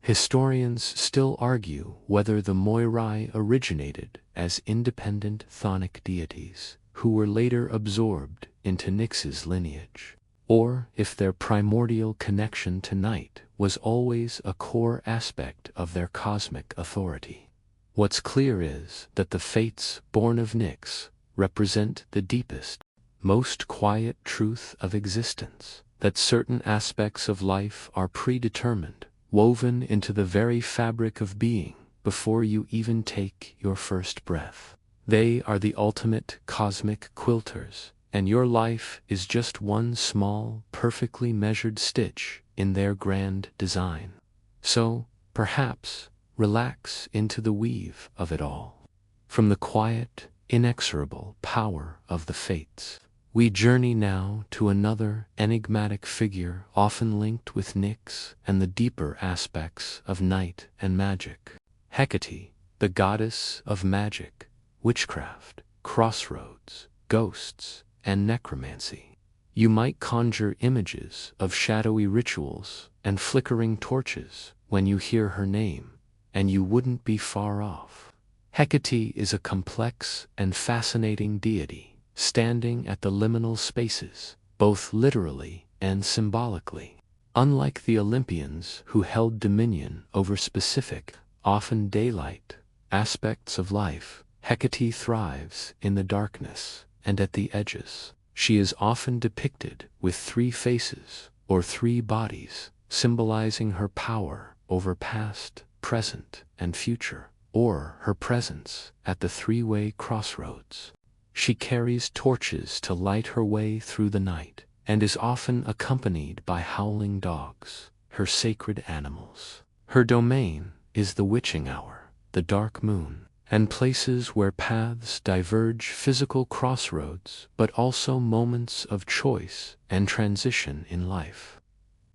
Historians still argue whether the Moirai originated as independent chthonic deities who were later absorbed into Nyx's lineage, or if their primordial connection to night was always a core aspect of their cosmic authority. What's clear is that the fates born of Nyx represent the deepest, most quiet truth of existence, that certain aspects of life are predetermined, woven into the very fabric of being before you even take your first breath. They are the ultimate cosmic quilters, and your life is just one small, perfectly measured stitch in their grand design. So, perhaps, relax into the weave of it all. From the quiet, inexorable power of the fates, we journey now to another enigmatic figure often linked with Nyx and the deeper aspects of night and magic. Hecate, the goddess of magic, witchcraft, crossroads, ghosts, and necromancy. You might conjure images of shadowy rituals and flickering torches when you hear her name, and you wouldn't be far off. Hecate is a complex and fascinating deity, standing at the liminal spaces, both literally and symbolically. Unlike the Olympians who held dominion over specific, often daylight, aspects of life, Hecate thrives in the darkness and at the edges. She is often depicted with three faces, or three bodies, symbolizing her power over past, present, and future, or her presence at the three-way crossroads. She carries torches to light her way through the night, and is often accompanied by howling dogs, her sacred animals. Her domain is the witching hour, the dark moon, and places where paths diverge, physical crossroads, but also moments of choice and transition in life.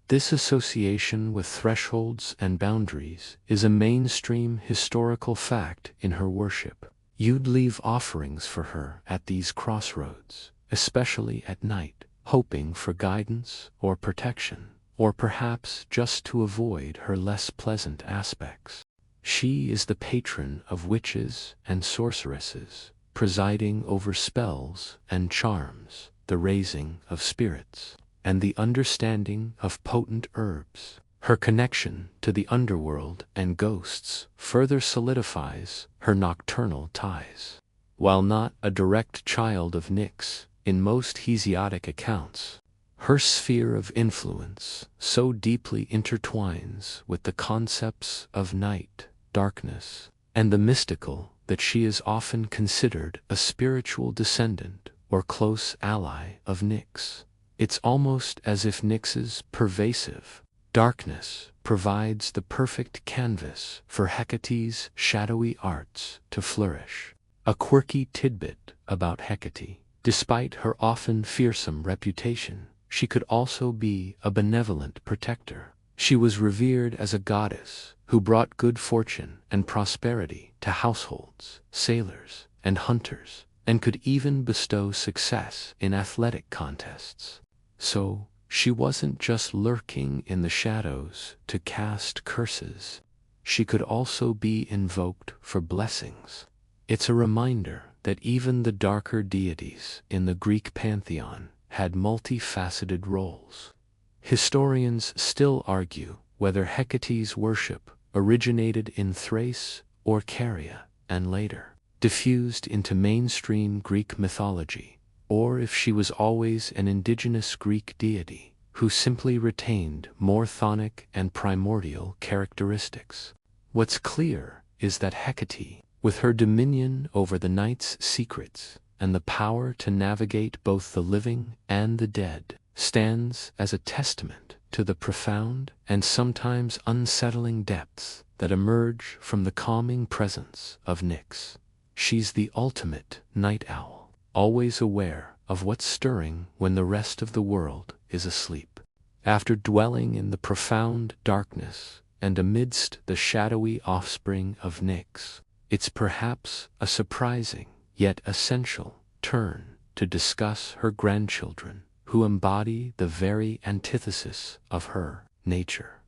This association with thresholds and boundaries is a mainstream historical fact in her worship. You'd leave offerings for her at these crossroads, especially at night, hoping for guidance or protection, or perhaps just to avoid her less pleasant aspects. She is the patron of witches and sorceresses, presiding over spells and charms, the raising of spirits, and the understanding of potent herbs. Her connection to the underworld and ghosts further solidifies her nocturnal ties. While not a direct child of Nyx in most Hesiodic accounts, her sphere of influence so deeply intertwines with the concepts of night, darkness, and the mystical that she is often considered a spiritual descendant or close ally of Nyx. It's almost as if Nyx's pervasive darkness provides the perfect canvas for Hecate's shadowy arts to flourish. A quirky tidbit about Hecate: despite her often fearsome reputation, she could also be a benevolent protector. She was revered as a goddess who brought good fortune and prosperity to households, sailors, and hunters, and could even bestow success in athletic contests. So, she wasn't just lurking in the shadows to cast curses. She could also be invoked for blessings. It's a reminder that even the darker deities in the Greek pantheon had multifaceted roles. Historians still argue whether Hecate's worship originated in Thrace or Caria and later diffused into mainstream Greek mythology, or if she was always an indigenous Greek deity who simply retained more chthonic and primordial characteristics. What's clear is that Hecate, with her dominion over the night's secrets and the power to navigate both the living and the dead, stands as a testament to the profound and sometimes unsettling depths that emerge from the calming presence of Nyx. She's the ultimate night owl, always aware of what's stirring when the rest of the world is asleep. After dwelling in the profound darkness and amidst the shadowy offspring of Nyx, it's perhaps a surprising, yet essential, turn to discuss her grandchildren, who embody the very antithesis of her nature.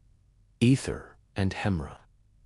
Ether, and Hemra.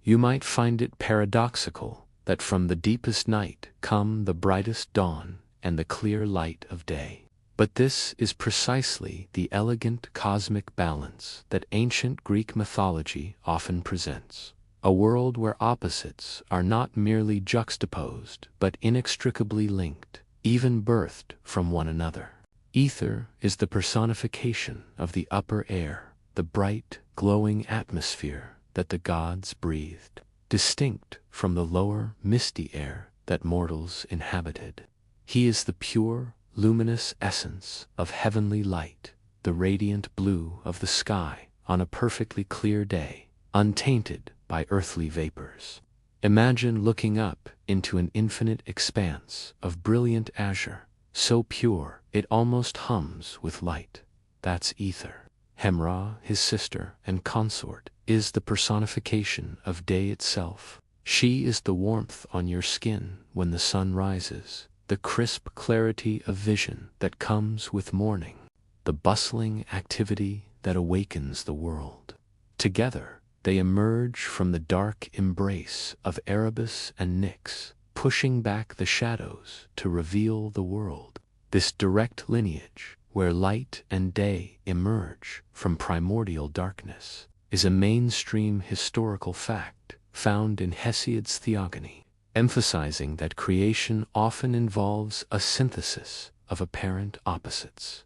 You might find it paradoxical that from the deepest night come the brightest dawn and the clear light of day. But this is precisely the elegant cosmic balance that ancient Greek mythology often presents. A world where opposites are not merely juxtaposed but inextricably linked, even birthed from one another. Ether is the personification of the upper air, the bright, glowing atmosphere that the gods breathed, distinct from the lower, misty air that mortals inhabited. He is the pure, luminous essence of heavenly light, the radiant blue of the sky on a perfectly clear day, untainted by earthly vapors. Imagine looking up into an infinite expanse of brilliant azure, so pure it almost hums with light. That's ether. Hemra, his sister and consort, is the personification of day itself. She is the warmth on your skin when the sun rises, the crisp clarity of vision that comes with morning, the bustling activity that awakens the world. Together, they emerge from the dark embrace of Erebus and Nyx, pushing back the shadows to reveal the world. This direct lineage, where light and day emerge from primordial darkness, is a mainstream historical fact found in Hesiod's Theogony, emphasizing that creation often involves a synthesis of apparent opposites.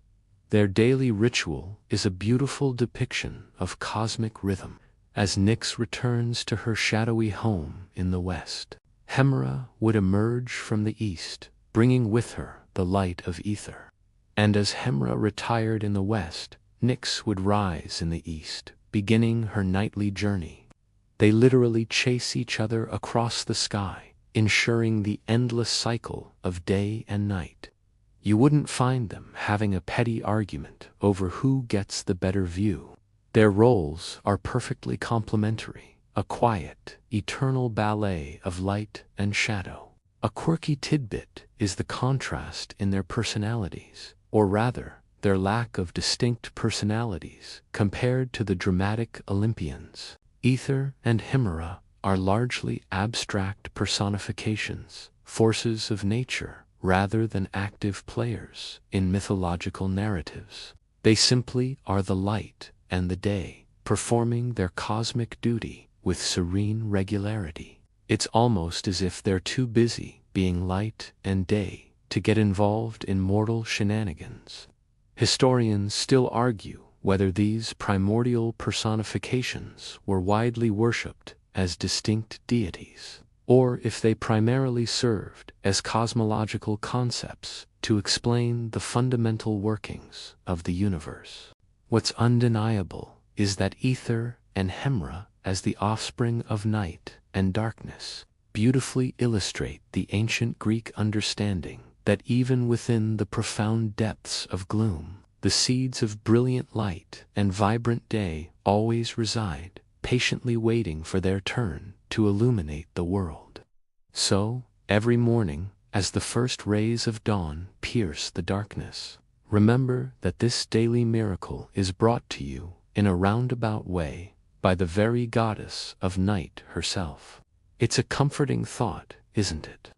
Their daily ritual is a beautiful depiction of cosmic rhythm. As Nyx returns to her shadowy home in the west, Hemra would emerge from the east, bringing with her the light of ether. And as Hemra retired in the west, Nyx would rise in the east, beginning her nightly journey. They literally chase each other across the sky, ensuring the endless cycle of day and night. You wouldn't find them having a petty argument over who gets the better view. Their roles are perfectly complementary, a quiet, eternal ballet of light and shadow. A quirky tidbit is the contrast in their personalities, or rather, their lack of distinct personalities compared to the dramatic Olympians. Ether and Hemera are largely abstract personifications, forces of nature, rather than active players in mythological narratives. They simply are the light and the day, performing their cosmic duty with serene regularity. It's almost as if they're too busy being light and day to get involved in mortal shenanigans. Historians still argue whether these primordial personifications were widely worshipped as distinct deities, or if they primarily served as cosmological concepts to explain the fundamental workings of the universe. What's undeniable is that Ether and Hemra, as the offspring of night and darkness, beautifully illustrate the ancient Greek understanding that even within the profound depths of gloom, the seeds of brilliant light and vibrant day always reside, patiently waiting for their turn to illuminate the world. So, every morning, as the first rays of dawn pierce the darkness, remember that this daily miracle is brought to you in a roundabout way by the very goddess of night herself. It's a comforting thought, isn't it?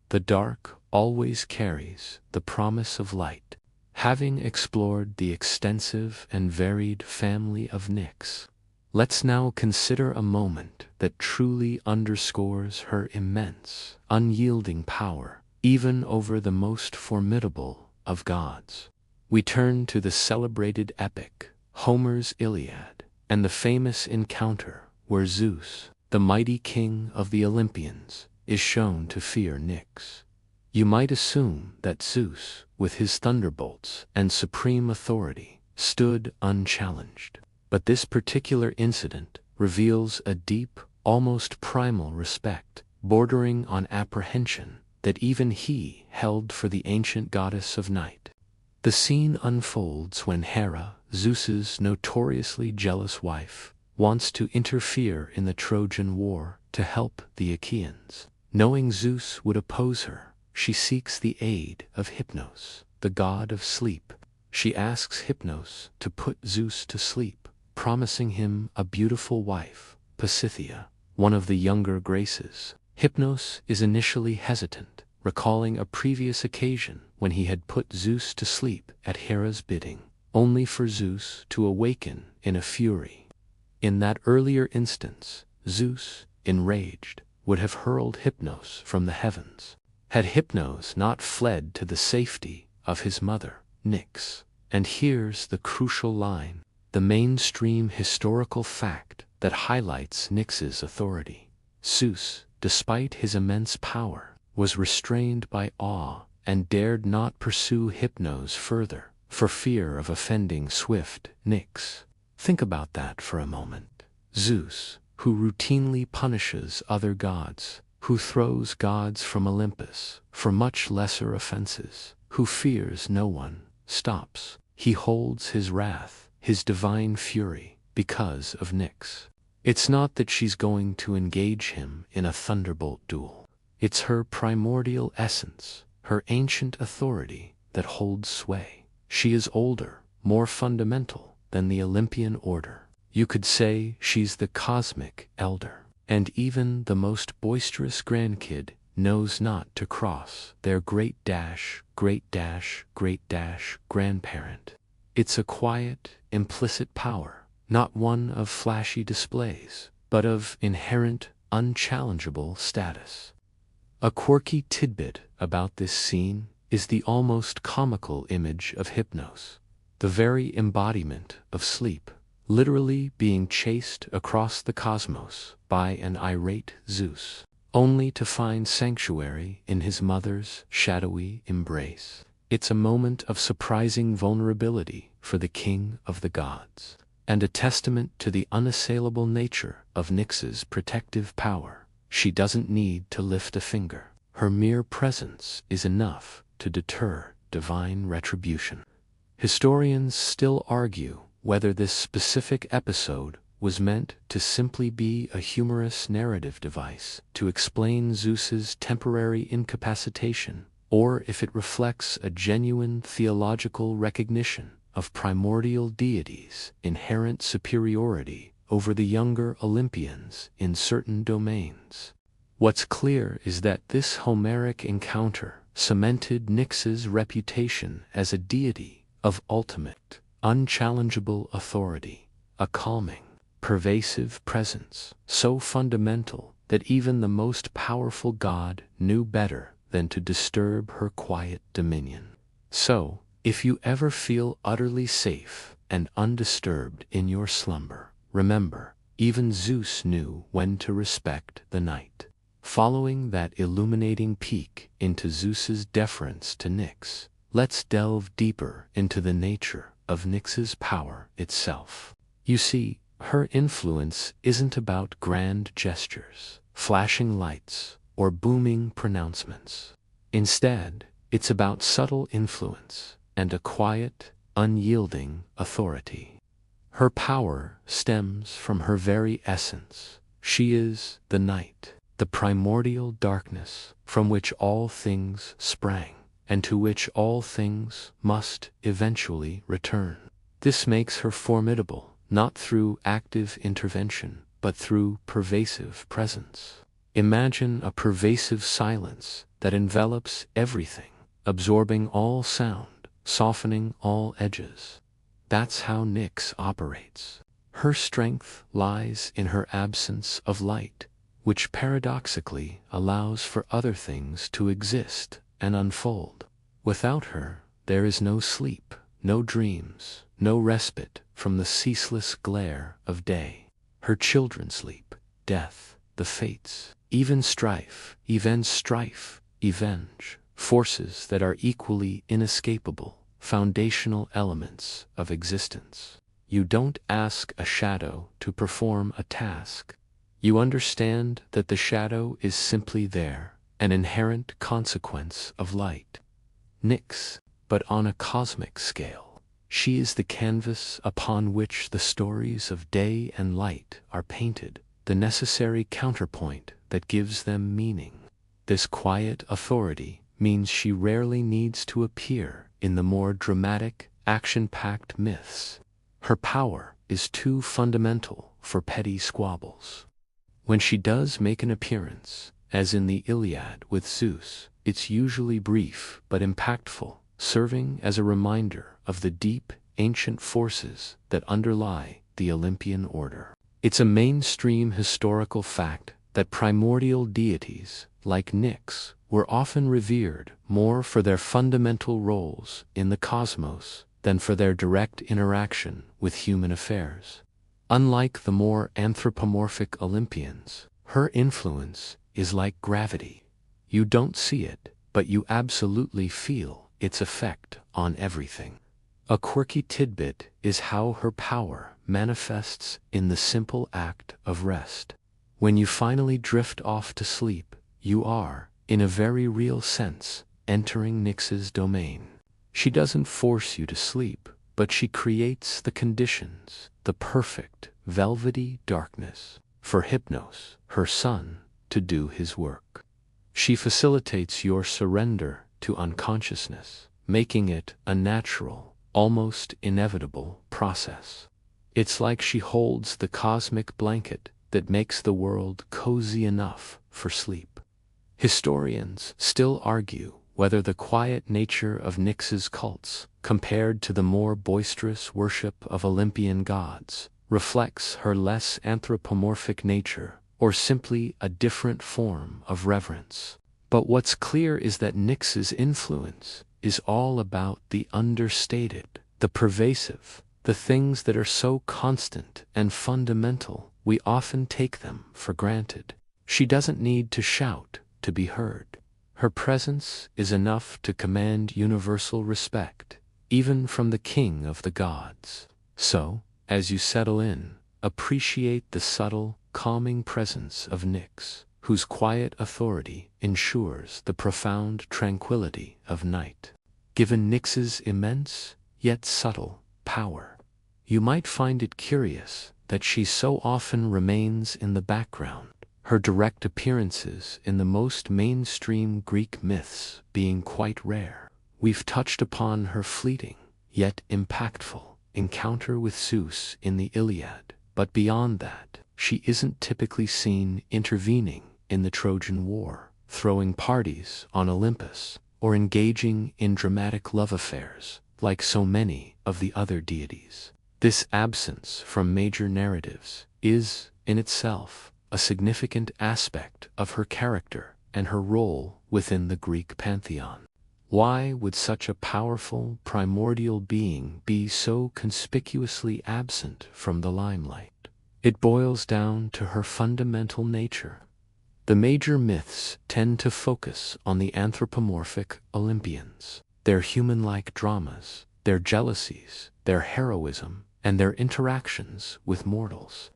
The dark always carries the promise of light. Having explored the extensive and varied family of Nyx, let's now consider a moment that truly underscores her immense, unyielding power, even over the most formidable of gods. We turn to the celebrated epic, Homer's Iliad, and the famous encounter where Zeus, the mighty king of the Olympians, is shown to fear Nyx. You might assume that Zeus, with his thunderbolts and supreme authority, stood unchallenged. But this particular incident reveals a deep, almost primal respect, bordering on apprehension, that even he held for the ancient goddess of night. The scene unfolds when Hera, Zeus's notoriously jealous wife, wants to interfere in the Trojan War to help the Achaeans. Knowing Zeus would oppose her, she seeks the aid of Hypnos, the god of sleep. She asks Hypnos to put Zeus to sleep, promising him a beautiful wife, Pasithea, one of the younger graces. Hypnos is initially hesitant, recalling a previous occasion when he had put Zeus to sleep at Hera's bidding, only for Zeus to awaken in a fury. In that earlier instance, Zeus, enraged, would have hurled Hypnos from the heavens, had Hypnos not fled to the safety of his mother, Nyx. And here's the crucial line, the mainstream historical fact that highlights Nyx's authority. Zeus, despite his immense power, was restrained by awe and dared not pursue Hypnos further, for fear of offending swift Nyx. Think about that for a moment. Zeus, who routinely punishes other gods, who throws gods from Olympus for much lesser offenses, who fears no one, stops. He holds his wrath, his divine fury, because of Nyx. It's not that she's going to engage him in a thunderbolt duel. It's her primordial essence, her ancient authority, that holds sway. She is older, more fundamental than the Olympian order. You could say she's the cosmic elder. And even the most boisterous grandkid knows not to cross their great-grandparent. It's a quiet, implicit power, not one of flashy displays, but of inherent, unchallengeable status. A quirky tidbit about this scene is the almost comical image of Hypnos, the very embodiment of sleep, literally being chased across the cosmos by an irate Zeus, only to find sanctuary in his mother's shadowy embrace. It's a moment of surprising vulnerability for the king of the gods, and a testament to the unassailable nature of Nyx's protective power. She doesn't need to lift a finger. Her mere presence is enough to deter divine retribution. Historians still argue whether this specific episode was meant to simply be a humorous narrative device to explain Zeus's temporary incapacitation, or if it reflects a genuine theological recognition of primordial deities' inherent superiority over the younger Olympians in certain domains. What's clear is that this Homeric encounter cemented Nyx's reputation as a deity of ultimate, unchallengeable authority, a calming, pervasive presence, so fundamental that even the most powerful god knew better than to disturb her quiet dominion. So, if you ever feel utterly safe and undisturbed in your slumber, remember, even Zeus knew when to respect the night. Following that illuminating peek into Zeus's deference to Nyx, let's delve deeper into the nature of Nyx's power itself. You see, her influence isn't about grand gestures, flashing lights, or booming pronouncements. Instead, it's about subtle influence and a quiet, unyielding authority. Her power stems from her very essence. She is the night, the primordial darkness from which all things sprang, and to which all things must eventually return. This makes her formidable, not through active intervention, but through pervasive presence. Imagine a pervasive silence that envelops everything, absorbing all sound, softening all edges. That's how Nyx operates. Her strength lies in her absence of light, which paradoxically allows for other things to exist and unfold. Without her, there is no sleep, no dreams, no respite from the ceaseless glare of day. Her children sleep, death, the fates, even strife, avenge, forces that are equally inescapable, foundational elements of existence. You don't ask a shadow to perform a task. You understand that the shadow is simply there, an inherent consequence of light. Nyx, but on a cosmic scale. She is the canvas upon which the stories of day and light are painted, the necessary counterpoint that gives them meaning. This quiet authority means she rarely needs to appear in the more dramatic, action-packed myths. Her power is too fundamental for petty squabbles. When she does make an appearance, as in the Iliad with Zeus, it's usually brief but impactful, serving as a reminder of the deep, ancient forces that underlie the Olympian order. It's a mainstream historical fact that primordial deities, like Nyx, were often revered more for their fundamental roles in the cosmos than for their direct interaction with human affairs. Unlike the more anthropomorphic Olympians, her influence is like gravity. You don't see it, but you absolutely feel its effect on everything. A quirky tidbit is how her power manifests in the simple act of rest. When you finally drift off to sleep, you are, in a very real sense, entering Nyx's domain. She doesn't force you to sleep, but she creates the conditions, the perfect, velvety darkness, for Hypnos, her son, to do his work. She facilitates your surrender to unconsciousness, making it a natural, almost inevitable process. It's like she holds the cosmic blanket that makes the world cozy enough for sleep. Historians still argue whether the quiet nature of Nyx's cults, compared to the more boisterous worship of Olympian gods, reflects her less anthropomorphic nature or simply a different form of reverence. But what's clear is that Nyx's influence is all about the understated, the pervasive, the things that are so constant and fundamental we often take them for granted. She doesn't need to shout to be heard. Her presence is enough to command universal respect, even from the king of the gods. So, as you settle in, appreciate the subtle, calming presence of Nyx, whose quiet authority ensures the profound tranquility of night. Given Nyx's immense, yet subtle, power, you might find it curious that she so often remains in the background, her direct appearances in the most mainstream Greek myths being quite rare. We've touched upon her fleeting, yet impactful, encounter with Zeus in the Iliad, but beyond that, she isn't typically seen intervening in the Trojan War, throwing parties on Olympus, or engaging in dramatic love affairs, like so many of the other deities. This absence from major narratives is, in itself, a significant aspect of her character and her role within the Greek pantheon. Why would such a powerful, primordial being be so conspicuously absent from the limelight? It boils down to her fundamental nature. The major myths tend to focus on the anthropomorphic Olympians, their human-like dramas, their jealousies, their heroism, and their interactions with mortals.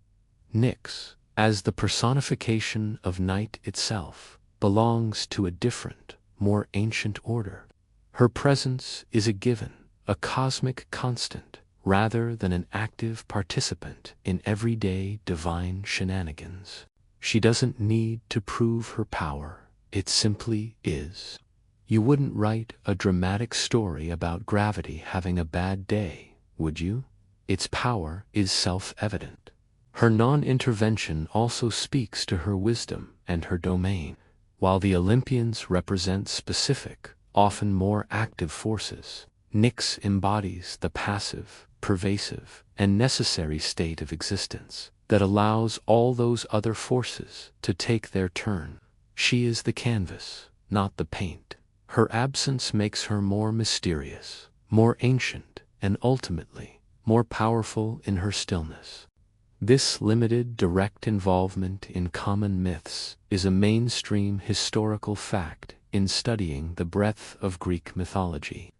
Nyx, as the personification of night itself, belongs to a different, more ancient order. Her presence is a given, a cosmic constant, rather than an active participant in everyday divine shenanigans. She doesn't need to prove her power, it simply is. You wouldn't write a dramatic story about gravity having a bad day, would you? Its power is self-evident. Her non-intervention also speaks to her wisdom and her domain. While the Olympians represent specific, often more active forces, Nyx embodies the passive, pervasive, and necessary state of existence that allows all those other forces to take their turn. She is the canvas, not the paint. Her absence makes her more mysterious, more ancient, and ultimately, more powerful in her stillness. This limited direct involvement in common myths is a mainstream historical fact in studying the breadth of Greek mythology.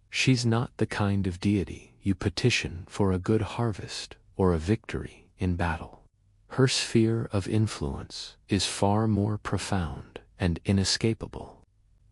She's not the kind of deity you petition for a good harvest or a victory in battle. Her sphere of influence is far more profound and inescapable.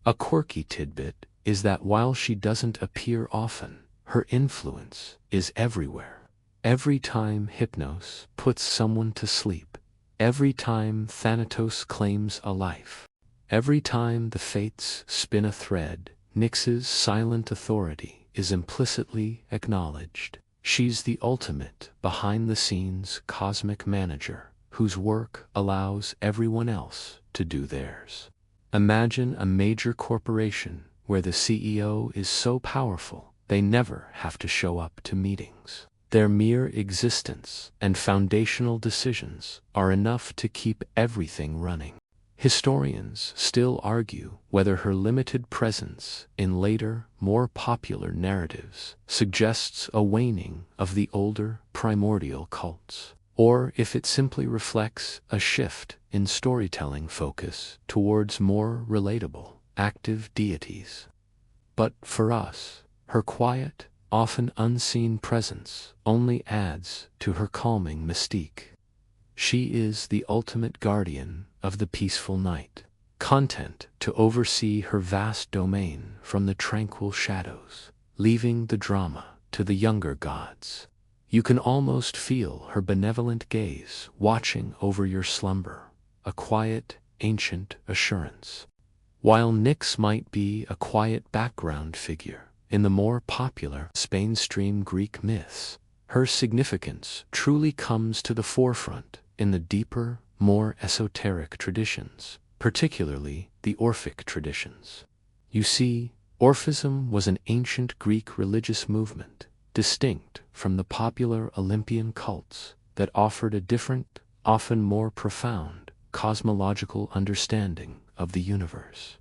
A quirky tidbit is that while she doesn't appear often, her influence is everywhere. Every time Hypnos puts someone to sleep, every time Thanatos claims a life, every time the fates spin a thread, Nyx's silent authority is implicitly acknowledged. She's the ultimate behind-the-scenes cosmic manager, whose work allows everyone else to do theirs. Imagine a major corporation where the CEO is so powerful they never have to show up to meetings. Their mere existence and foundational decisions are enough to keep everything running. Historians still argue whether her limited presence in later, more popular narratives suggests a waning of the older primordial cults, or if it simply reflects a shift in storytelling focus towards more relatable, active deities. But for us, her quiet, often unseen presence only adds to her calming mystique. She is the ultimate guardian of the peaceful night, content to oversee her vast domain from the tranquil shadows, leaving the drama to the younger gods. You can almost feel her benevolent gaze watching over your slumber, a quiet, ancient assurance. While Nyx might be a quiet background figure in the more popular mainstream Greek myths, her significance truly comes to the forefront in the deeper, more esoteric traditions, particularly the Orphic traditions. You see, Orphism was an ancient Greek religious movement, distinct from the popular Olympian cults that offered a different, often more profound, cosmological understanding of the universe.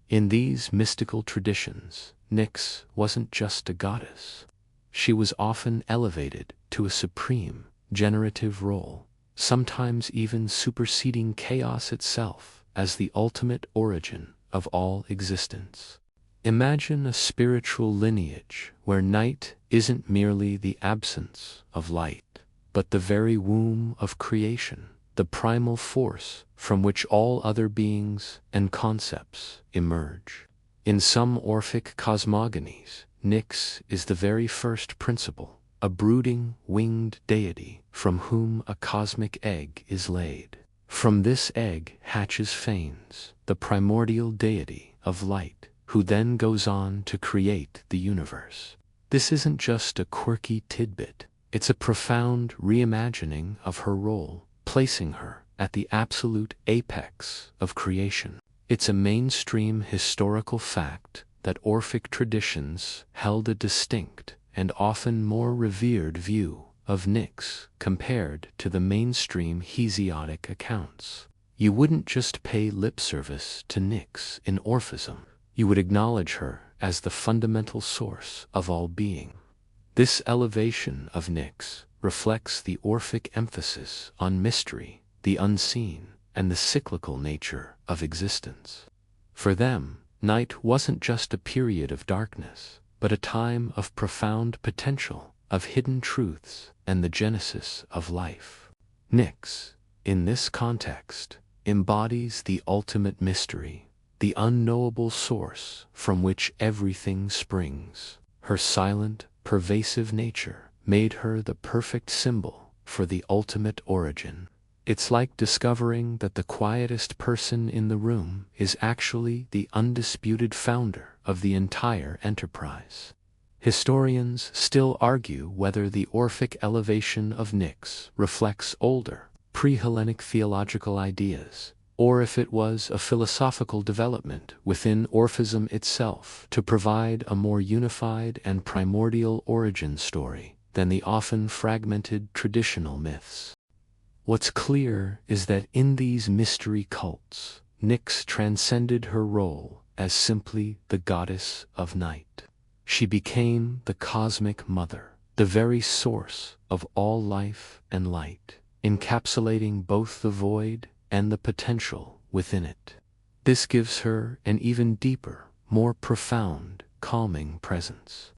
In these mystical traditions, Nyx wasn't just a goddess. She was often elevated to a supreme, generative role, sometimes even superseding chaos itself as the ultimate origin of all existence. Imagine a spiritual lineage where night isn't merely the absence of light, but the very womb of creation, the primal force from which all other beings and concepts emerge. In some Orphic cosmogonies, Nyx is the very first principle, a brooding, winged deity from whom a cosmic egg is laid. From this egg hatches Phanes, the primordial deity of light, who then goes on to create the universe. This isn't just a quirky tidbit, it's a profound reimagining of her role, placing her at the absolute apex of creation. It's a mainstream historical fact that Orphic traditions held a distinct and often more revered view of Nyx compared to the mainstream Hesiodic accounts. You wouldn't just pay lip service to Nyx in Orphism, you would acknowledge her as the fundamental source of all being. This elevation of Nyx reflects the Orphic emphasis on mystery, the unseen, and the cyclical nature of existence. For them, night wasn't just a period of darkness, but a time of profound potential, of hidden truths, and the genesis of life. Nyx, in this context, embodies the ultimate mystery, the unknowable source from which everything springs. Her silent, pervasive nature made her the perfect symbol for the ultimate origin. It's like discovering that the quietest person in the room is actually the undisputed founder of the entire enterprise. Historians still argue whether the Orphic elevation of Nyx reflects older, pre-Hellenic theological ideas, or if it was a philosophical development within Orphism itself to provide a more unified and primordial origin story than the often fragmented traditional myths. What's clear is that in these mystery cults, Nyx transcended her role as simply the goddess of night. She became the cosmic mother, the very source of all life and light, encapsulating both the void and the potential within it. This gives her an even deeper, more profound, calming presence.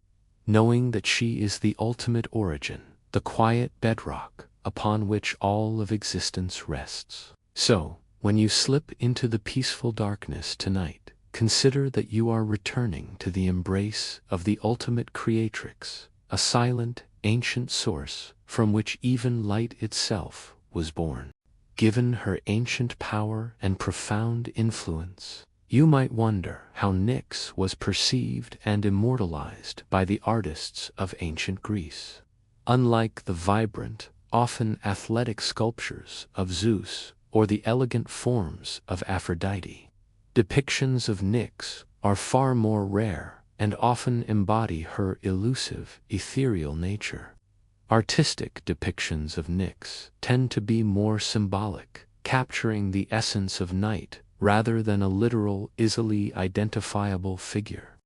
Knowing that she is the ultimate origin, the quiet bedrock upon which all of existence rests. So, when you slip into the peaceful darkness tonight, consider that you are returning to the embrace of the ultimate creatrix, a silent, ancient source from which even light itself was born. Given her ancient power and profound influence, you might wonder how Nyx was perceived and immortalized by the artists of ancient Greece. Unlike the vibrant, often athletic sculptures of Zeus or the elegant forms of Aphrodite, depictions of Nyx are far more rare and often embody her elusive, ethereal nature. Artistic depictions of Nyx tend to be more symbolic, capturing the essence of night rather than a literal, easily identifiable figure.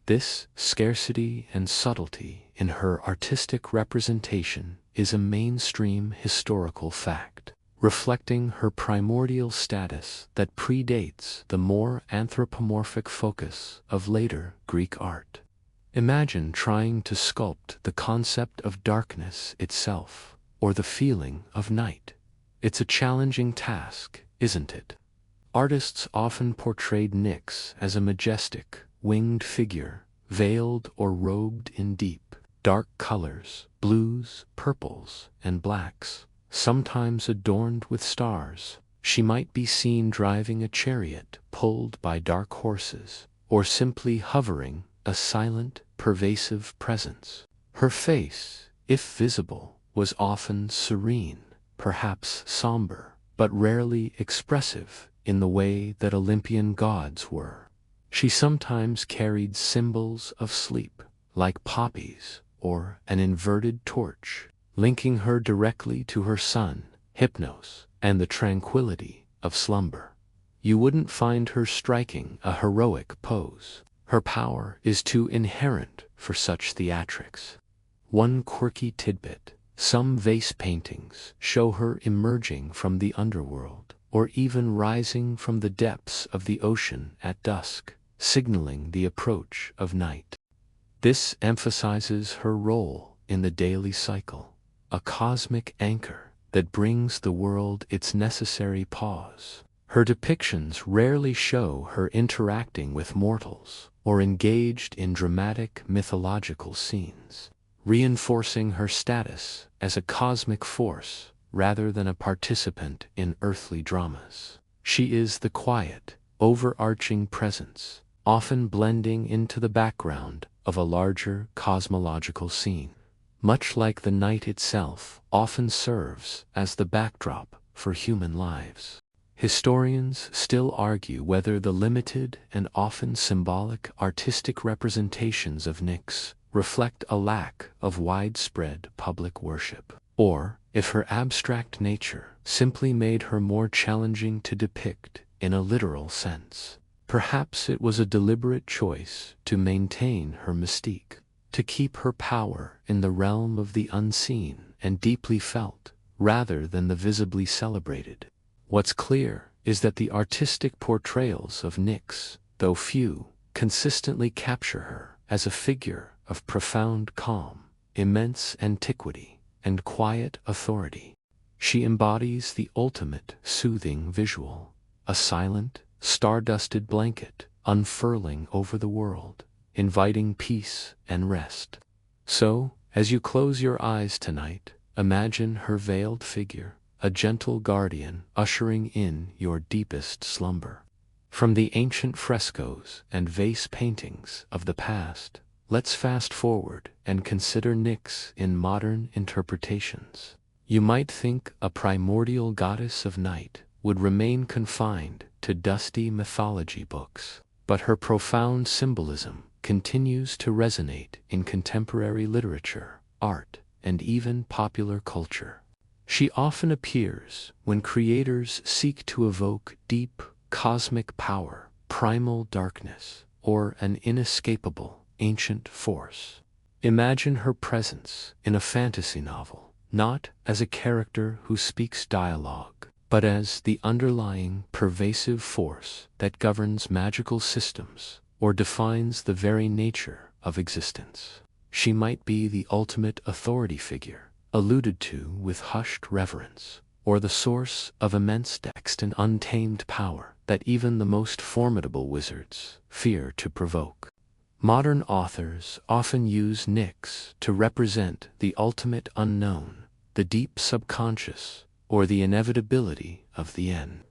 This scarcity and subtlety in her artistic representation is a mainstream historical fact, reflecting her primordial status that predates the more anthropomorphic focus of later Greek art. Imagine trying to sculpt the concept of darkness itself, or the feeling of night. It's a challenging task, isn't it? Artists often portrayed Nyx as a majestic, winged figure, veiled or robed in deep, dark colors, blues, purples, and blacks, sometimes adorned with stars. She might be seen driving a chariot pulled by dark horses, or simply hovering, a silent, pervasive presence. Her face, if visible, was often serene, perhaps somber, but rarely expressive in the way that Olympian gods were. She sometimes carried symbols of sleep, like poppies or an inverted torch, linking her directly to her son, Hypnos, and the tranquility of slumber. You wouldn't find her striking a heroic pose. Her power is too inherent for such theatrics. One quirky tidbit: some vase paintings show her emerging from the underworld, or even rising from the depths of the ocean at dusk, signaling the approach of night. This emphasizes her role in the daily cycle, a cosmic anchor that brings the world its necessary pause. Her depictions rarely show her interacting with mortals or engaged in dramatic mythological scenes, reinforcing her status as a cosmic force rather than a participant in earthly dramas. She is the quiet, overarching presence, often blending into the background of a larger cosmological scene. Much like the night itself often serves as the backdrop for human lives. Historians still argue whether the limited and often symbolic artistic representations of Nyx reflect a lack of widespread public worship, or if her abstract nature simply made her more challenging to depict in a literal sense. Perhaps it was a deliberate choice to maintain her mystique, to keep her power in the realm of the unseen and deeply felt, rather than the visibly celebrated. What's clear is that the artistic portrayals of Nyx, though few, consistently capture her as a figure of profound calm, immense antiquity, and quiet authority. She embodies the ultimate soothing visual, a silent, star-dusted blanket unfurling over the world, inviting peace and rest. So, as you close your eyes tonight, imagine her veiled figure, a gentle guardian ushering in your deepest slumber. From the ancient frescoes and vase paintings of the past, let's fast forward and consider Nyx in modern interpretations. You might think a primordial goddess of night would remain confined to dusty mythology books, but her profound symbolism continues to resonate in contemporary literature, art, and even popular culture. She often appears when creators seek to evoke deep, cosmic power, primal darkness, or an inescapable, ancient force. Imagine her presence in a fantasy novel, not as a character who speaks dialogue, but as the underlying, pervasive force that governs magical systems or defines the very nature of existence. She might be the ultimate authority figure, alluded to with hushed reverence, or the source of immense text and untamed power that even the most formidable wizards fear to provoke. Modern authors often use Nyx to represent the ultimate unknown, the deep subconscious, or the inevitability of the end.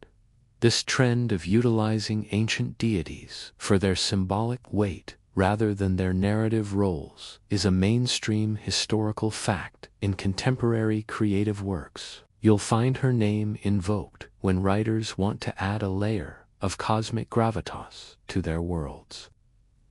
This trend of utilizing ancient deities for their symbolic weight rather than their narrative roles, is a mainstream historical fact in contemporary creative works. You'll find her name invoked when writers want to add a layer of cosmic gravitas to their worlds.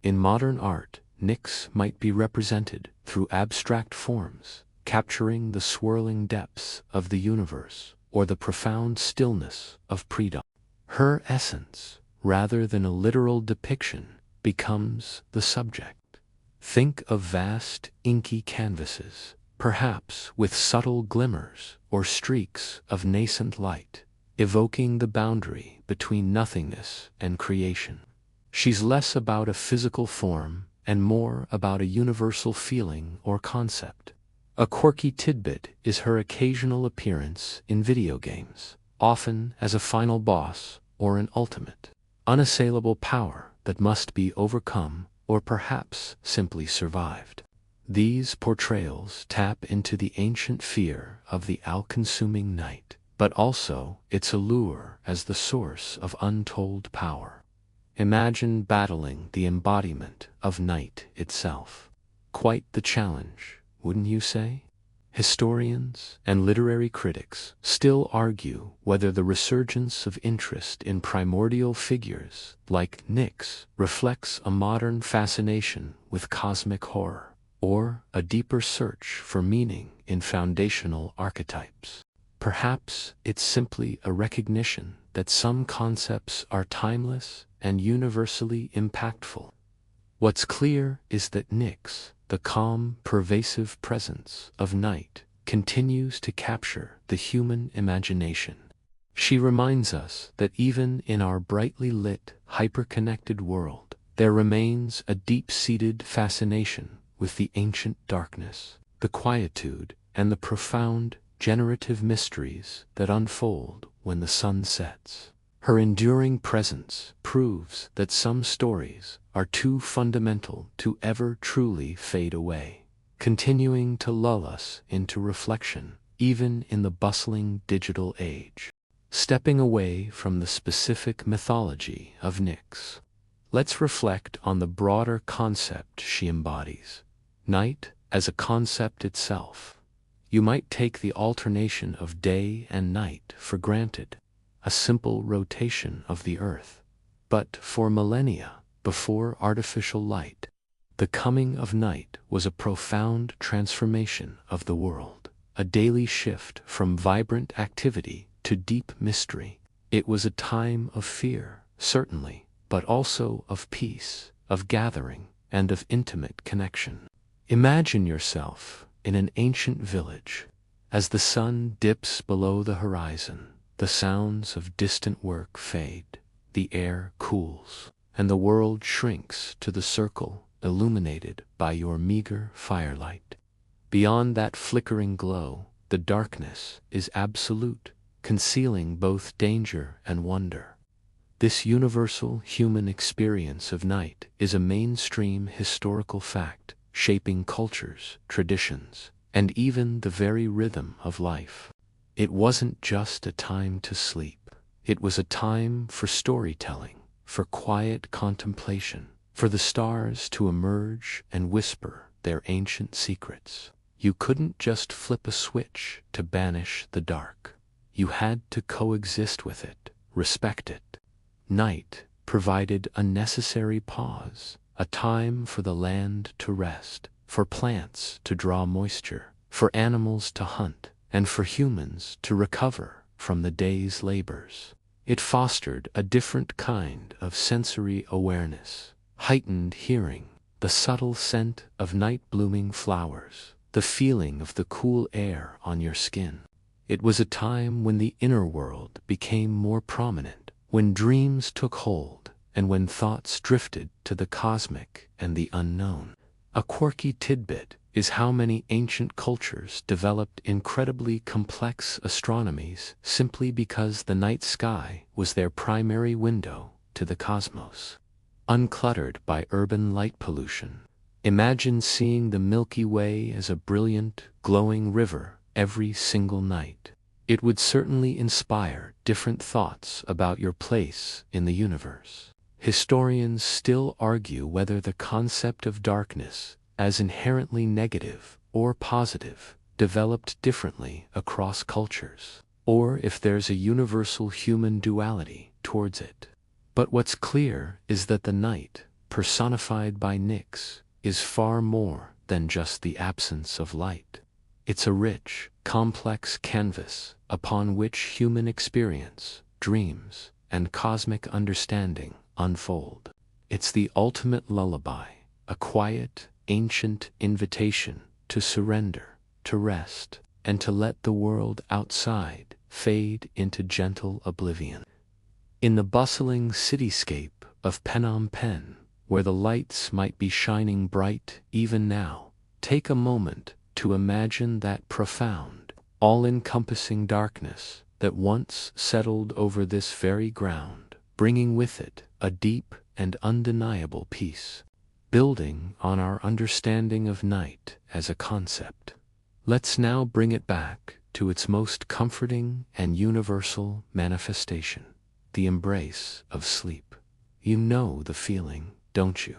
In modern art, Nyx might be represented through abstract forms, capturing the swirling depths of the universe or the profound stillness of predating. Her essence, rather than a literal depiction, becomes the subject. Think of vast, inky canvases, perhaps with subtle glimmers or streaks of nascent light, evoking the boundary between nothingness and creation. She's less about a physical form and more about a universal feeling or concept. A quirky tidbit is her occasional appearance in video games, often as a final boss or an ultimate, unassailable power that must be overcome or perhaps simply survived. These portrayals tap into the ancient fear of the all-consuming night, but also its allure as the source of untold power. Imagine battling the embodiment of night itself. Quite the challenge, wouldn't you say? Historians and literary critics still argue whether the resurgence of interest in primordial figures like Nyx reflects a modern fascination with cosmic horror, or a deeper search for meaning in foundational archetypes. Perhaps it's simply a recognition that some concepts are timeless and universally impactful. What's clear is that Nyx, the calm, pervasive presence of night, continues to capture the human imagination. She reminds us that even in our brightly lit, hyper-connected world, there remains a deep-seated fascination with the ancient darkness, the quietude, and the profound, generative mysteries that unfold when the sun sets. Her enduring presence proves that some stories are too fundamental to ever truly fade away, continuing to lull us into reflection even in the bustling digital age. Stepping away from the specific mythology of Nyx, let's reflect on the broader concept she embodies. Night as a concept itself. You might take the alternation of day and night for granted, a simple rotation of the earth. But for millennia before artificial light, the coming of night was a profound transformation of the world, a daily shift from vibrant activity to deep mystery. It was a time of fear, certainly, but also of peace, of gathering, and of intimate connection. Imagine yourself in an ancient village. As the sun dips below the horizon, the sounds of distant work fade, the air cools, and the world shrinks to the circle illuminated by your meager firelight. Beyond that flickering glow, the darkness is absolute, concealing both danger and wonder. This universal human experience of night is a mainstream historical fact, shaping cultures, traditions, and even the very rhythm of life. It wasn't just a time to sleep. It was a time for storytelling, for quiet contemplation, for the stars to emerge and whisper their ancient secrets. You couldn't just flip a switch to banish the dark. You had to coexist with it, respect it. Night provided a necessary pause, a time for the land to rest, for plants to draw moisture, for animals to hunt, and for humans to recover from the day's labors. It fostered a different kind of sensory awareness, heightened hearing, the subtle scent of night-blooming flowers, the feeling of the cool air on your skin. It was a time when the inner world became more prominent, when dreams took hold, and when thoughts drifted to the cosmic and the unknown. A quirky tidbit is how many ancient cultures developed incredibly complex astronomies simply because the night sky was their primary window to the cosmos. Uncluttered by urban light pollution, imagine seeing the Milky Way as a brilliant, glowing river every single night. It would certainly inspire different thoughts about your place in the universe. Historians still argue whether the concept of darkness, as inherently negative or positive, developed differently across cultures, or if there's a universal human duality towards it. But what's clear is that the night, personified by Nyx, is far more than just the absence of light. It's a rich, complex canvas upon which human experience, dreams, and cosmic understanding unfold. It's the ultimate lullaby, a quiet, ancient invitation to surrender, to rest, and to let the world outside fade into gentle oblivion. In the bustling cityscape of Phnom Penh, where the lights might be shining bright even now, take a moment to imagine that profound, all-encompassing darkness that once settled over this very ground, bringing with it a deep and undeniable peace. Building on our understanding of night as a concept, let's now bring it back to its most comforting and universal manifestation, the embrace of sleep. You know the feeling, don't you?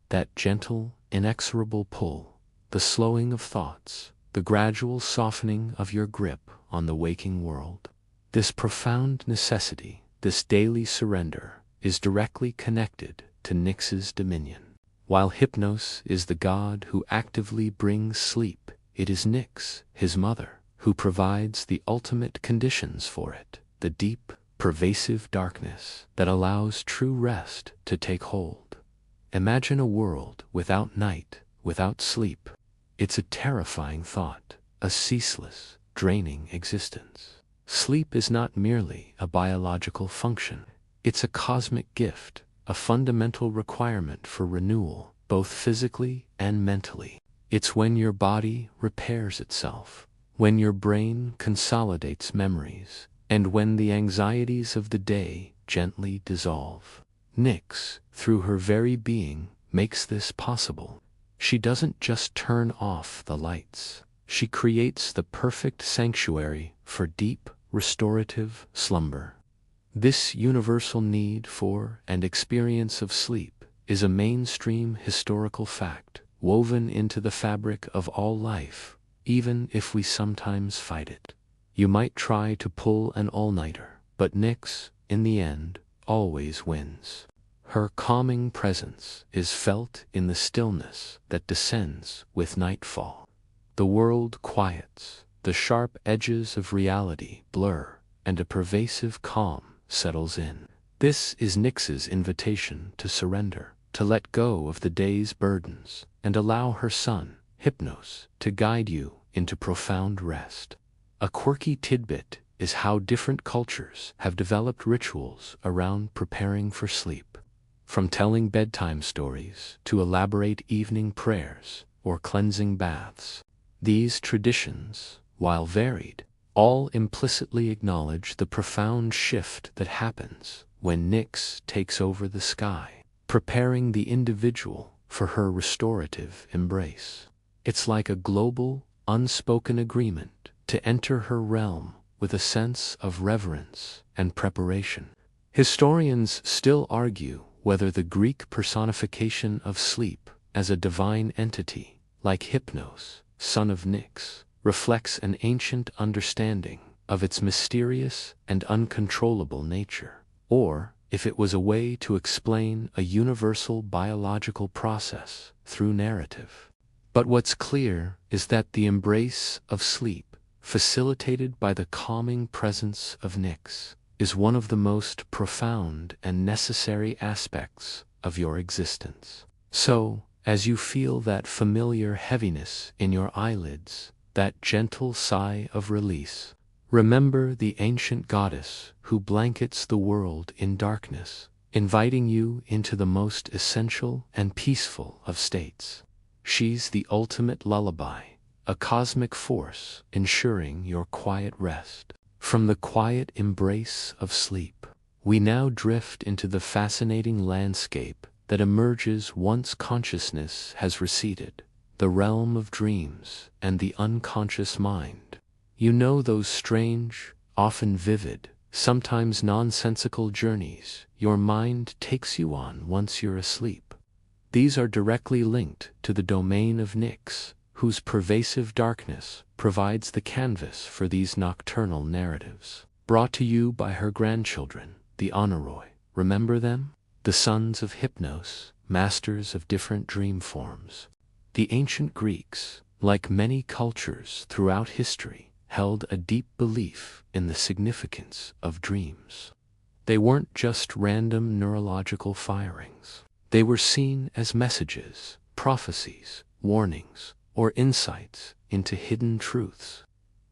That gentle, inexorable pull, the slowing of thoughts, the gradual softening of your grip on the waking world. This profound necessity, this daily surrender, is directly connected to Nyx's dominion. While Hypnos is the god who actively brings sleep, it is Nyx, his mother, who provides the ultimate conditions for it, the deep, pervasive darkness that allows true rest to take hold. Imagine a world without night, without sleep. It's a terrifying thought, a ceaseless, draining existence. Sleep is not merely a biological function. It's a cosmic gift, a fundamental requirement for renewal, both physically and mentally. It's when your body repairs itself, when your brain consolidates memories, and when the anxieties of the day gently dissolve. Nyx, through her very being, makes this possible. She doesn't just turn off the lights. She creates the perfect sanctuary for deep, restorative slumber. This universal need for and experience of sleep is a mainstream historical fact, woven into the fabric of all life, even if we sometimes fight it. You might try to pull an all-nighter, but Nyx, in the end, always wins. Her calming presence is felt in the stillness that descends with nightfall. The world quiets, the sharp edges of reality blur, and a pervasive calm settles in. This is Nyx's invitation to surrender, to let go of the day's burdens, and allow her son, Hypnos, to guide you into profound rest. A quirky tidbit is how different cultures have developed rituals around preparing for sleep. From telling bedtime stories to elaborate evening prayers or cleansing baths, these traditions, while varied, all implicitly acknowledge the profound shift that happens when Nyx takes over the sky, preparing the individual for her restorative embrace. It's like a global, unspoken agreement to enter her realm with a sense of reverence and preparation. Historians still argue whether the Greek personification of sleep as a divine entity, like Hypnos, son of Nyx, reflects an ancient understanding of its mysterious and uncontrollable nature, or if it was a way to explain a universal biological process through narrative. But what's clear is that the embrace of sleep, facilitated by the calming presence of Nyx, is one of the most profound and necessary aspects of your existence. So, as you feel that familiar heaviness in your eyelids, that gentle sigh of release, remember the ancient goddess who blankets the world in darkness, inviting you into the most essential and peaceful of states. She's the ultimate lullaby, a cosmic force ensuring your quiet rest. From the quiet embrace of sleep, we now drift into the fascinating landscape that emerges once consciousness has receded, the realm of dreams and the unconscious mind. You know those strange, often vivid, sometimes nonsensical journeys your mind takes you on once you're asleep. These are directly linked to the domain of Nyx, whose pervasive darkness provides the canvas for these nocturnal narratives. Brought to you by her grandchildren, the Honoroi. Remember them? The sons of Hypnos, masters of different dream forms. The ancient Greeks, like many cultures throughout history, held a deep belief in the significance of dreams. They weren't just random neurological firings. They were seen as messages, prophecies, warnings, or insights into hidden truths.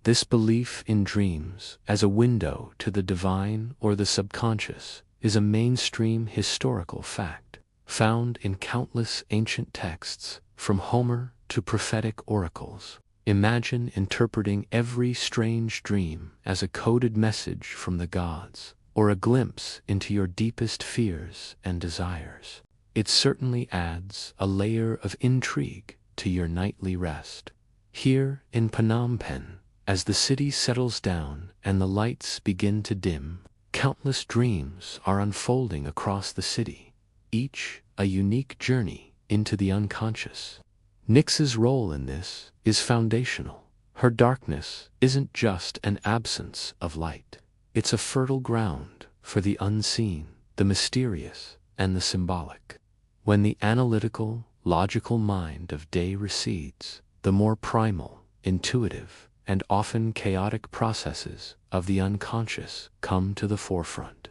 This belief in dreams as a window to the divine or the subconscious is a mainstream historical fact, found in countless ancient texts, from Homer to prophetic oracles. Imagine interpreting every strange dream as a coded message from the gods, or a glimpse into your deepest fears and desires. It certainly adds a layer of intrigue to your nightly rest. Here in Phnom Penh, as the city settles down and the lights begin to dim, countless dreams are unfolding across the city, each a unique journey into the unconscious. Nyx's role in this is foundational. Her darkness isn't just an absence of light. It's a fertile ground for the unseen, the mysterious, and the symbolic. When the analytical, logical mind of day recedes, the more primal, intuitive, and often chaotic processes of the unconscious come to the forefront.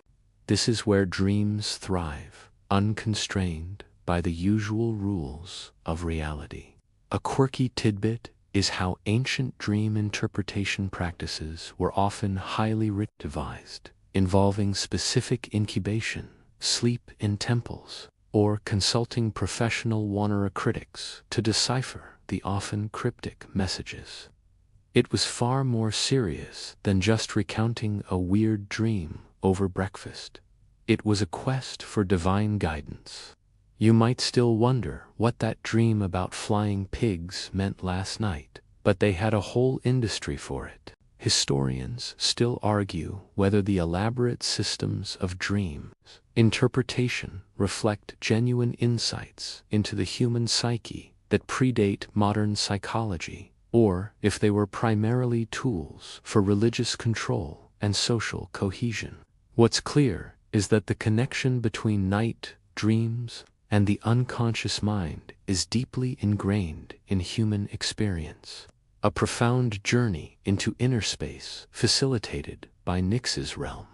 This is where dreams thrive, unconstrained by the usual rules of reality. A quirky tidbit is how ancient dream interpretation practices were often highly devised, involving specific incubation, sleep in temples, or consulting professional Wanara critics to decipher the often cryptic messages. It was far more serious than just recounting a weird dream over breakfast. It was a quest for divine guidance. You might still wonder what that dream about flying pigs meant last night, but they had a whole industry for it. Historians still argue whether the elaborate systems of dreams interpretation reflect genuine insights into the human psyche that predate modern psychology, or if they were primarily tools for religious control and social cohesion. What's clear is that the connection between night, dreams, and the unconscious mind is deeply ingrained in human experience. A profound journey into inner space facilitated by Nyx's realm.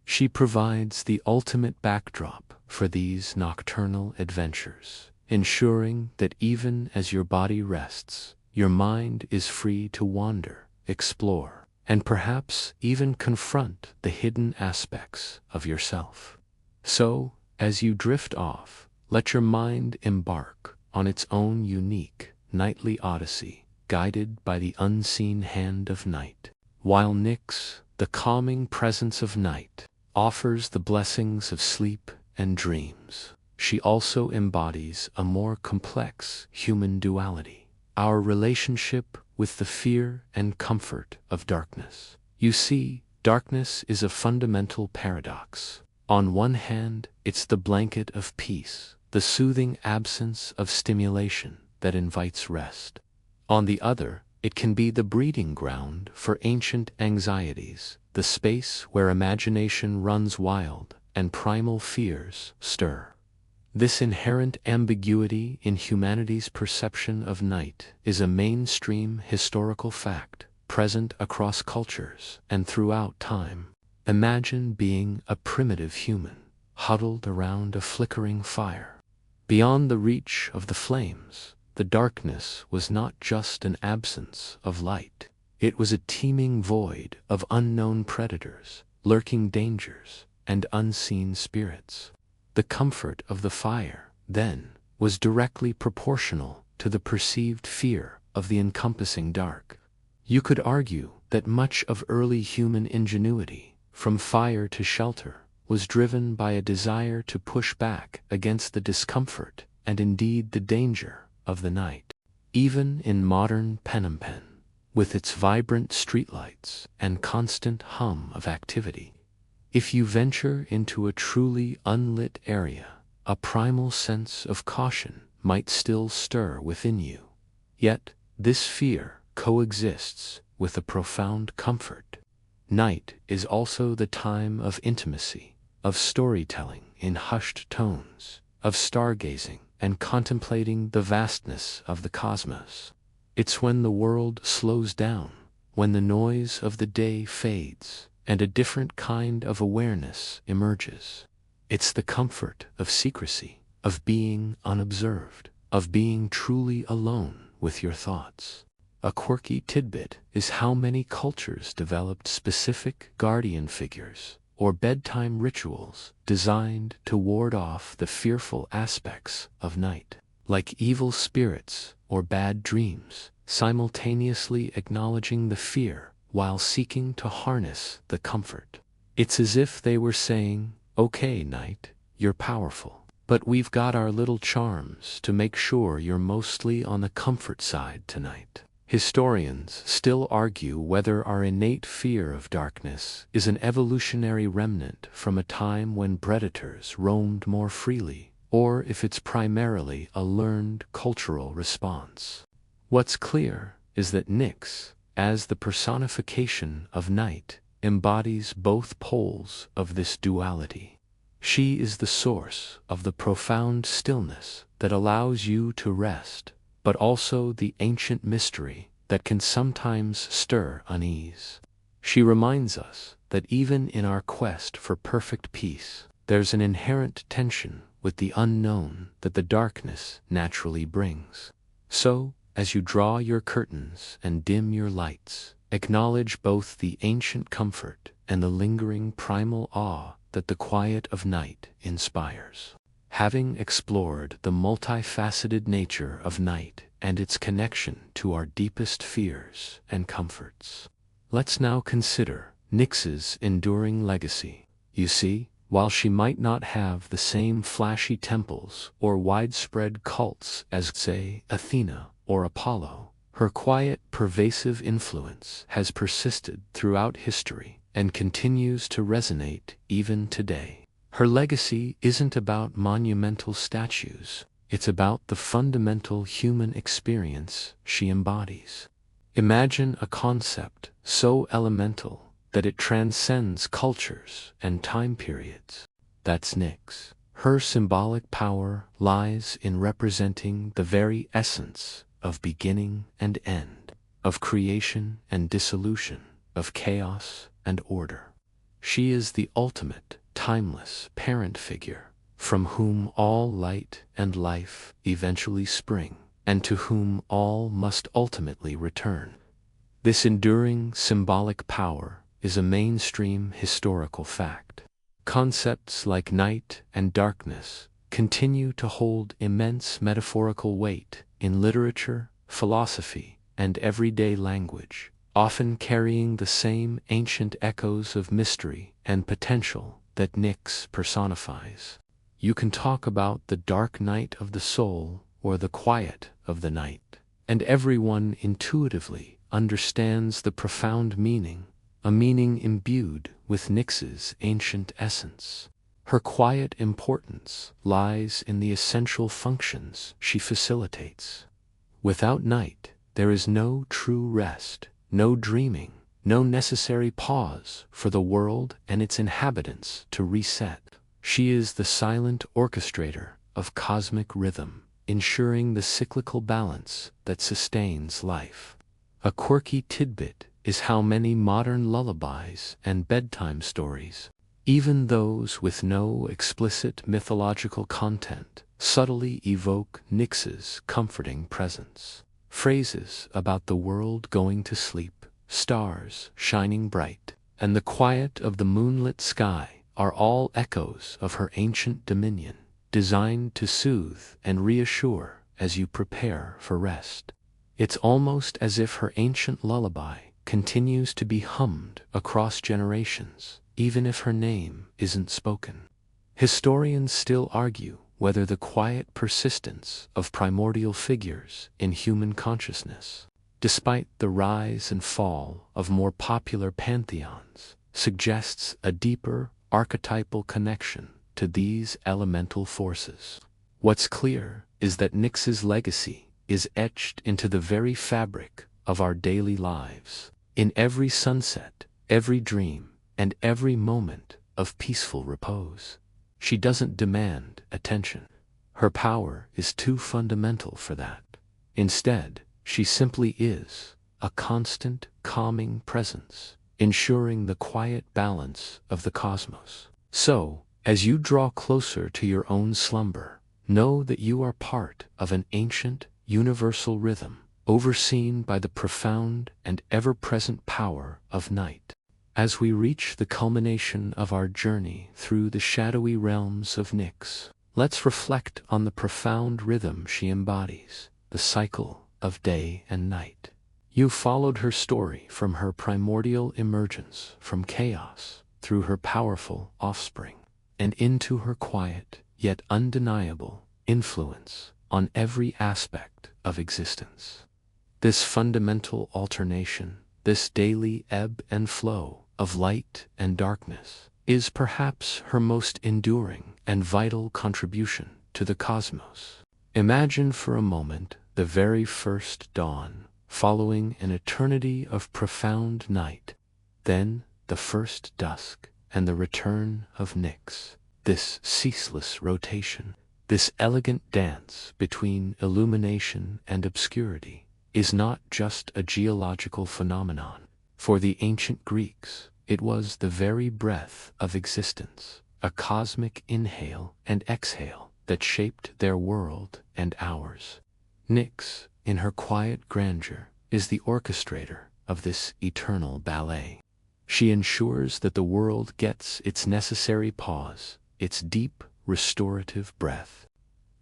She provides the ultimate backdrop for these nocturnal adventures, ensuring that even as your body rests, your mind is free to wander, explore, and perhaps even confront the hidden aspects of yourself. So, as you drift off, let your mind embark on its own unique nightly odyssey, guided by the unseen hand of night. While Nyx, the calming presence of night, offers the blessings of sleep and dreams, she also embodies a more complex human duality, our relationship with the fear and comfort of darkness. You see, darkness is a fundamental paradox. On one hand, it's the blanket of peace, the soothing absence of stimulation that invites rest. On the other, it can be the breeding ground for ancient anxieties, the space where imagination runs wild and primal fears stir. This inherent ambiguity in humanity's perception of night is a mainstream historical fact, present across cultures and throughout time. Imagine being a primitive human, huddled around a flickering fire. Beyond the reach of the flames, the darkness was not just an absence of light. It was a teeming void of unknown predators, lurking dangers, and unseen spirits. The comfort of the fire, then, was directly proportional to the perceived fear of the encompassing dark. You could argue that much of early human ingenuity, from fire to shelter, was driven by a desire to push back against the discomfort and indeed the danger of the night. Even in modern Phnom Penh, with its vibrant streetlights and constant hum of activity, If you venture into a truly unlit area, a primal sense of caution might still stir within you. Yet, this fear coexists with a profound comfort. Night is also the time of intimacy, of storytelling in hushed tones, of stargazing and contemplating the vastness of the cosmos. It's when the world slows down, when the noise of the day fades, and a different kind of awareness emerges. It's the comfort of secrecy, of being unobserved, of being truly alone with your thoughts. A quirky tidbit is how many cultures developed specific guardian figures or bedtime rituals designed to ward off the fearful aspects of night, like evil spirits or bad dreams, simultaneously acknowledging the fear while seeking to harness the comfort. It's as if they were saying, "Okay, night, you're powerful, but we've got our little charms to make sure you're mostly on the comfort side tonight." Historians still argue whether our innate fear of darkness is an evolutionary remnant from a time when predators roamed more freely, or if it's primarily a learned cultural response. What's clear is that Nyx, as the personification of night, embodies both poles of this duality. She is the source of the profound stillness that allows you to rest, but also the ancient mystery that can sometimes stir unease. She reminds us that even in our quest for perfect peace, there's an inherent tension with the unknown that the darkness naturally brings. So, as you draw your curtains and dim your lights, acknowledge both the ancient comfort and the lingering primal awe that the quiet of night inspires. Having explored the multifaceted nature of night and its connection to our deepest fears and comforts, let's now consider Nyx's enduring legacy. You see, while she might not have the same flashy temples or widespread cults as, say, Athena or Apollo, her quiet, pervasive influence has persisted throughout history and continues to resonate even today. Her legacy isn't about monumental statues, it's about the fundamental human experience she embodies. Imagine a concept so elemental that it transcends cultures and time periods. That's Nyx. Her symbolic power lies in representing the very essence of beginning and end, of creation and dissolution, of chaos and order. She is the ultimate, timeless parent figure, from whom all light and life eventually spring, and to whom all must ultimately return. This enduring symbolic power is a mainstream historical fact. Concepts like night and darkness continue to hold immense metaphorical weight in literature, philosophy, and everyday language, often carrying the same ancient echoes of mystery and potential that Nyx personifies. You can talk about the dark night of the soul or the quiet of the night, and everyone intuitively understands the profound meaning, a meaning imbued with Nyx's ancient essence. Her quiet importance lies in the essential functions she facilitates. Without night, there is no true rest, no dreaming, no necessary pause for the world and its inhabitants to reset. She is the silent orchestrator of cosmic rhythm, ensuring the cyclical balance that sustains life. A quirky tidbit is how many modern lullabies and bedtime stories, even those with no explicit mythological content, subtly evoke Nyx's comforting presence. Phrases about the world going to sleep, stars shining bright, and the quiet of the moonlit sky are all echoes of her ancient dominion, designed to soothe and reassure as you prepare for rest. It's almost as if her ancient lullaby continues to be hummed across generations, even if her name isn't spoken. Historians still argue whether the quiet persistence of primordial figures in human consciousness, despite the rise and fall of more popular pantheons, suggests a deeper archetypal connection to these elemental forces. What's clear is that Nyx's legacy is etched into the very fabric of our daily lives. In every sunset, every dream, and every moment of peaceful repose. She doesn't demand attention. Her power is too fundamental for that. Instead, she simply is a constant, calming presence, ensuring the quiet balance of the cosmos. So, as you draw closer to your own slumber, know that you are part of an ancient, universal rhythm, overseen by the profound and ever-present power of night. As we reach the culmination of our journey through the shadowy realms of Nyx, let's reflect on the profound rhythm she embodies, the cycle of day and night. You followed her story from her primordial emergence from chaos through her powerful offspring, and into her quiet, yet undeniable, influence on every aspect of existence. This fundamental alternation, this daily ebb and flow of light and darkness, is perhaps her most enduring and vital contribution to the cosmos. Imagine for a moment the very first dawn, following an eternity of profound night, then the first dusk and the return of Nyx. This ceaseless rotation, this elegant dance between illumination and obscurity, is not just a geological phenomenon. For the ancient Greeks, it was the very breath of existence, a cosmic inhale and exhale that shaped their world and ours. Nyx, in her quiet grandeur, is the orchestrator of this eternal ballet. She ensures that the world gets its necessary pause, its deep, restorative breath.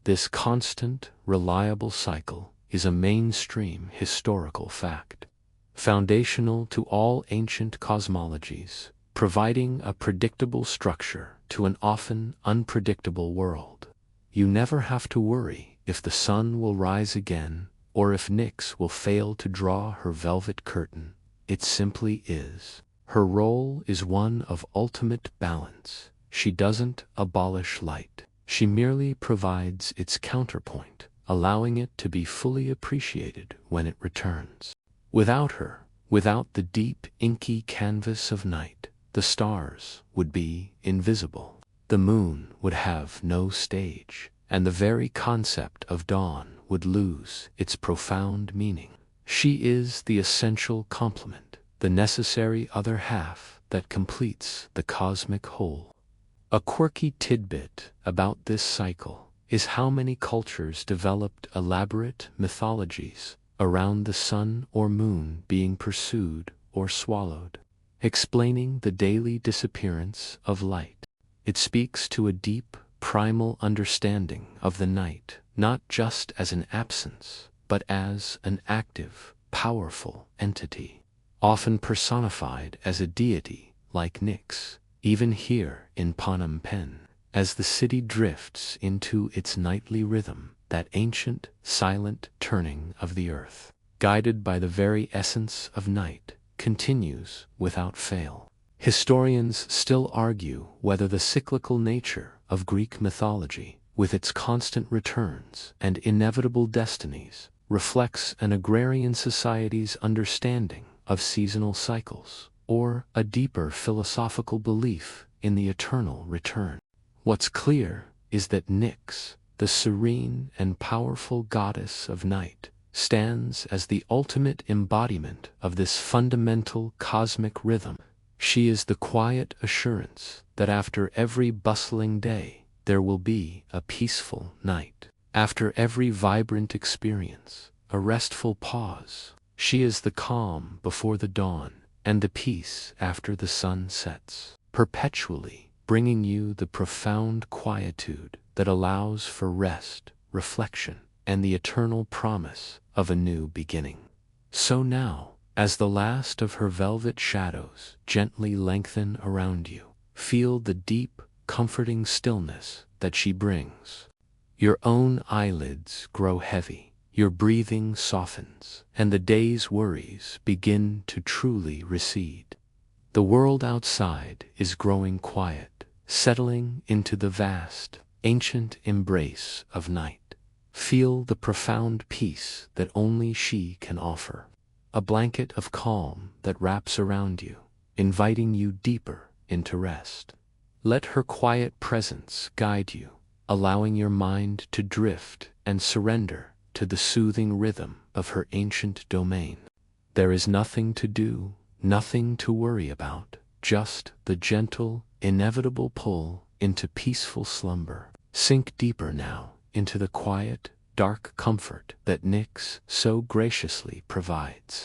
This constant, reliable cycle is a mainstream historical fact, foundational to all ancient cosmologies, providing a predictable structure to an often unpredictable world. You never have to worry if the sun will rise again or if Nyx will fail to draw her velvet curtain. It simply is. Her role is one of ultimate balance. She doesn't abolish light. She merely provides its counterpoint, allowing it to be fully appreciated when it returns. Without her, without the deep, inky canvas of night, the stars would be invisible. The moon would have no stage, and the very concept of dawn would lose its profound meaning. She is the essential complement, the necessary other half that completes the cosmic whole. A quirky tidbit about this cycle is how many cultures developed elaborate mythologies around the sun or moon being pursued or swallowed, explaining the daily disappearance of light. It speaks to a deep, primal understanding of the night, not just as an absence, but as an active, powerful entity, often personified as a deity like Nyx, even here in Phnom Penh, as the city drifts into its nightly rhythm, that ancient, silent turning of the earth, guided by the very essence of night, continues without fail. Historians still argue whether the cyclical nature of Greek mythology, with its constant returns and inevitable destinies, reflects an agrarian society's understanding of seasonal cycles, or a deeper philosophical belief in the eternal return. What's clear is that Nyx, the serene and powerful goddess of night, stands as the ultimate embodiment of this fundamental cosmic rhythm. She is the quiet assurance that after every bustling day, there will be a peaceful night. After every vibrant experience, a restful pause. She is the calm before the dawn, and the peace after the sun sets, perpetually bringing you the profound quietude that allows for rest, reflection, and the eternal promise of a new beginning. So now, as the last of her velvet shadows gently lengthen around you, feel the deep, comforting stillness that she brings. Your own eyelids grow heavy, your breathing softens, and the day's worries begin to truly recede. The world outside is growing quiet, settling into the vast, ancient embrace of night. Feel the profound peace that only she can offer. A blanket of calm that wraps around you, inviting you deeper into rest. Let her quiet presence guide you, allowing your mind to drift and surrender to the soothing rhythm of her ancient domain. There is nothing to do, nothing to worry about, just the gentle, inevitable pull into peaceful slumber. Sink deeper now into the quiet, dark comfort that Nyx so graciously provides.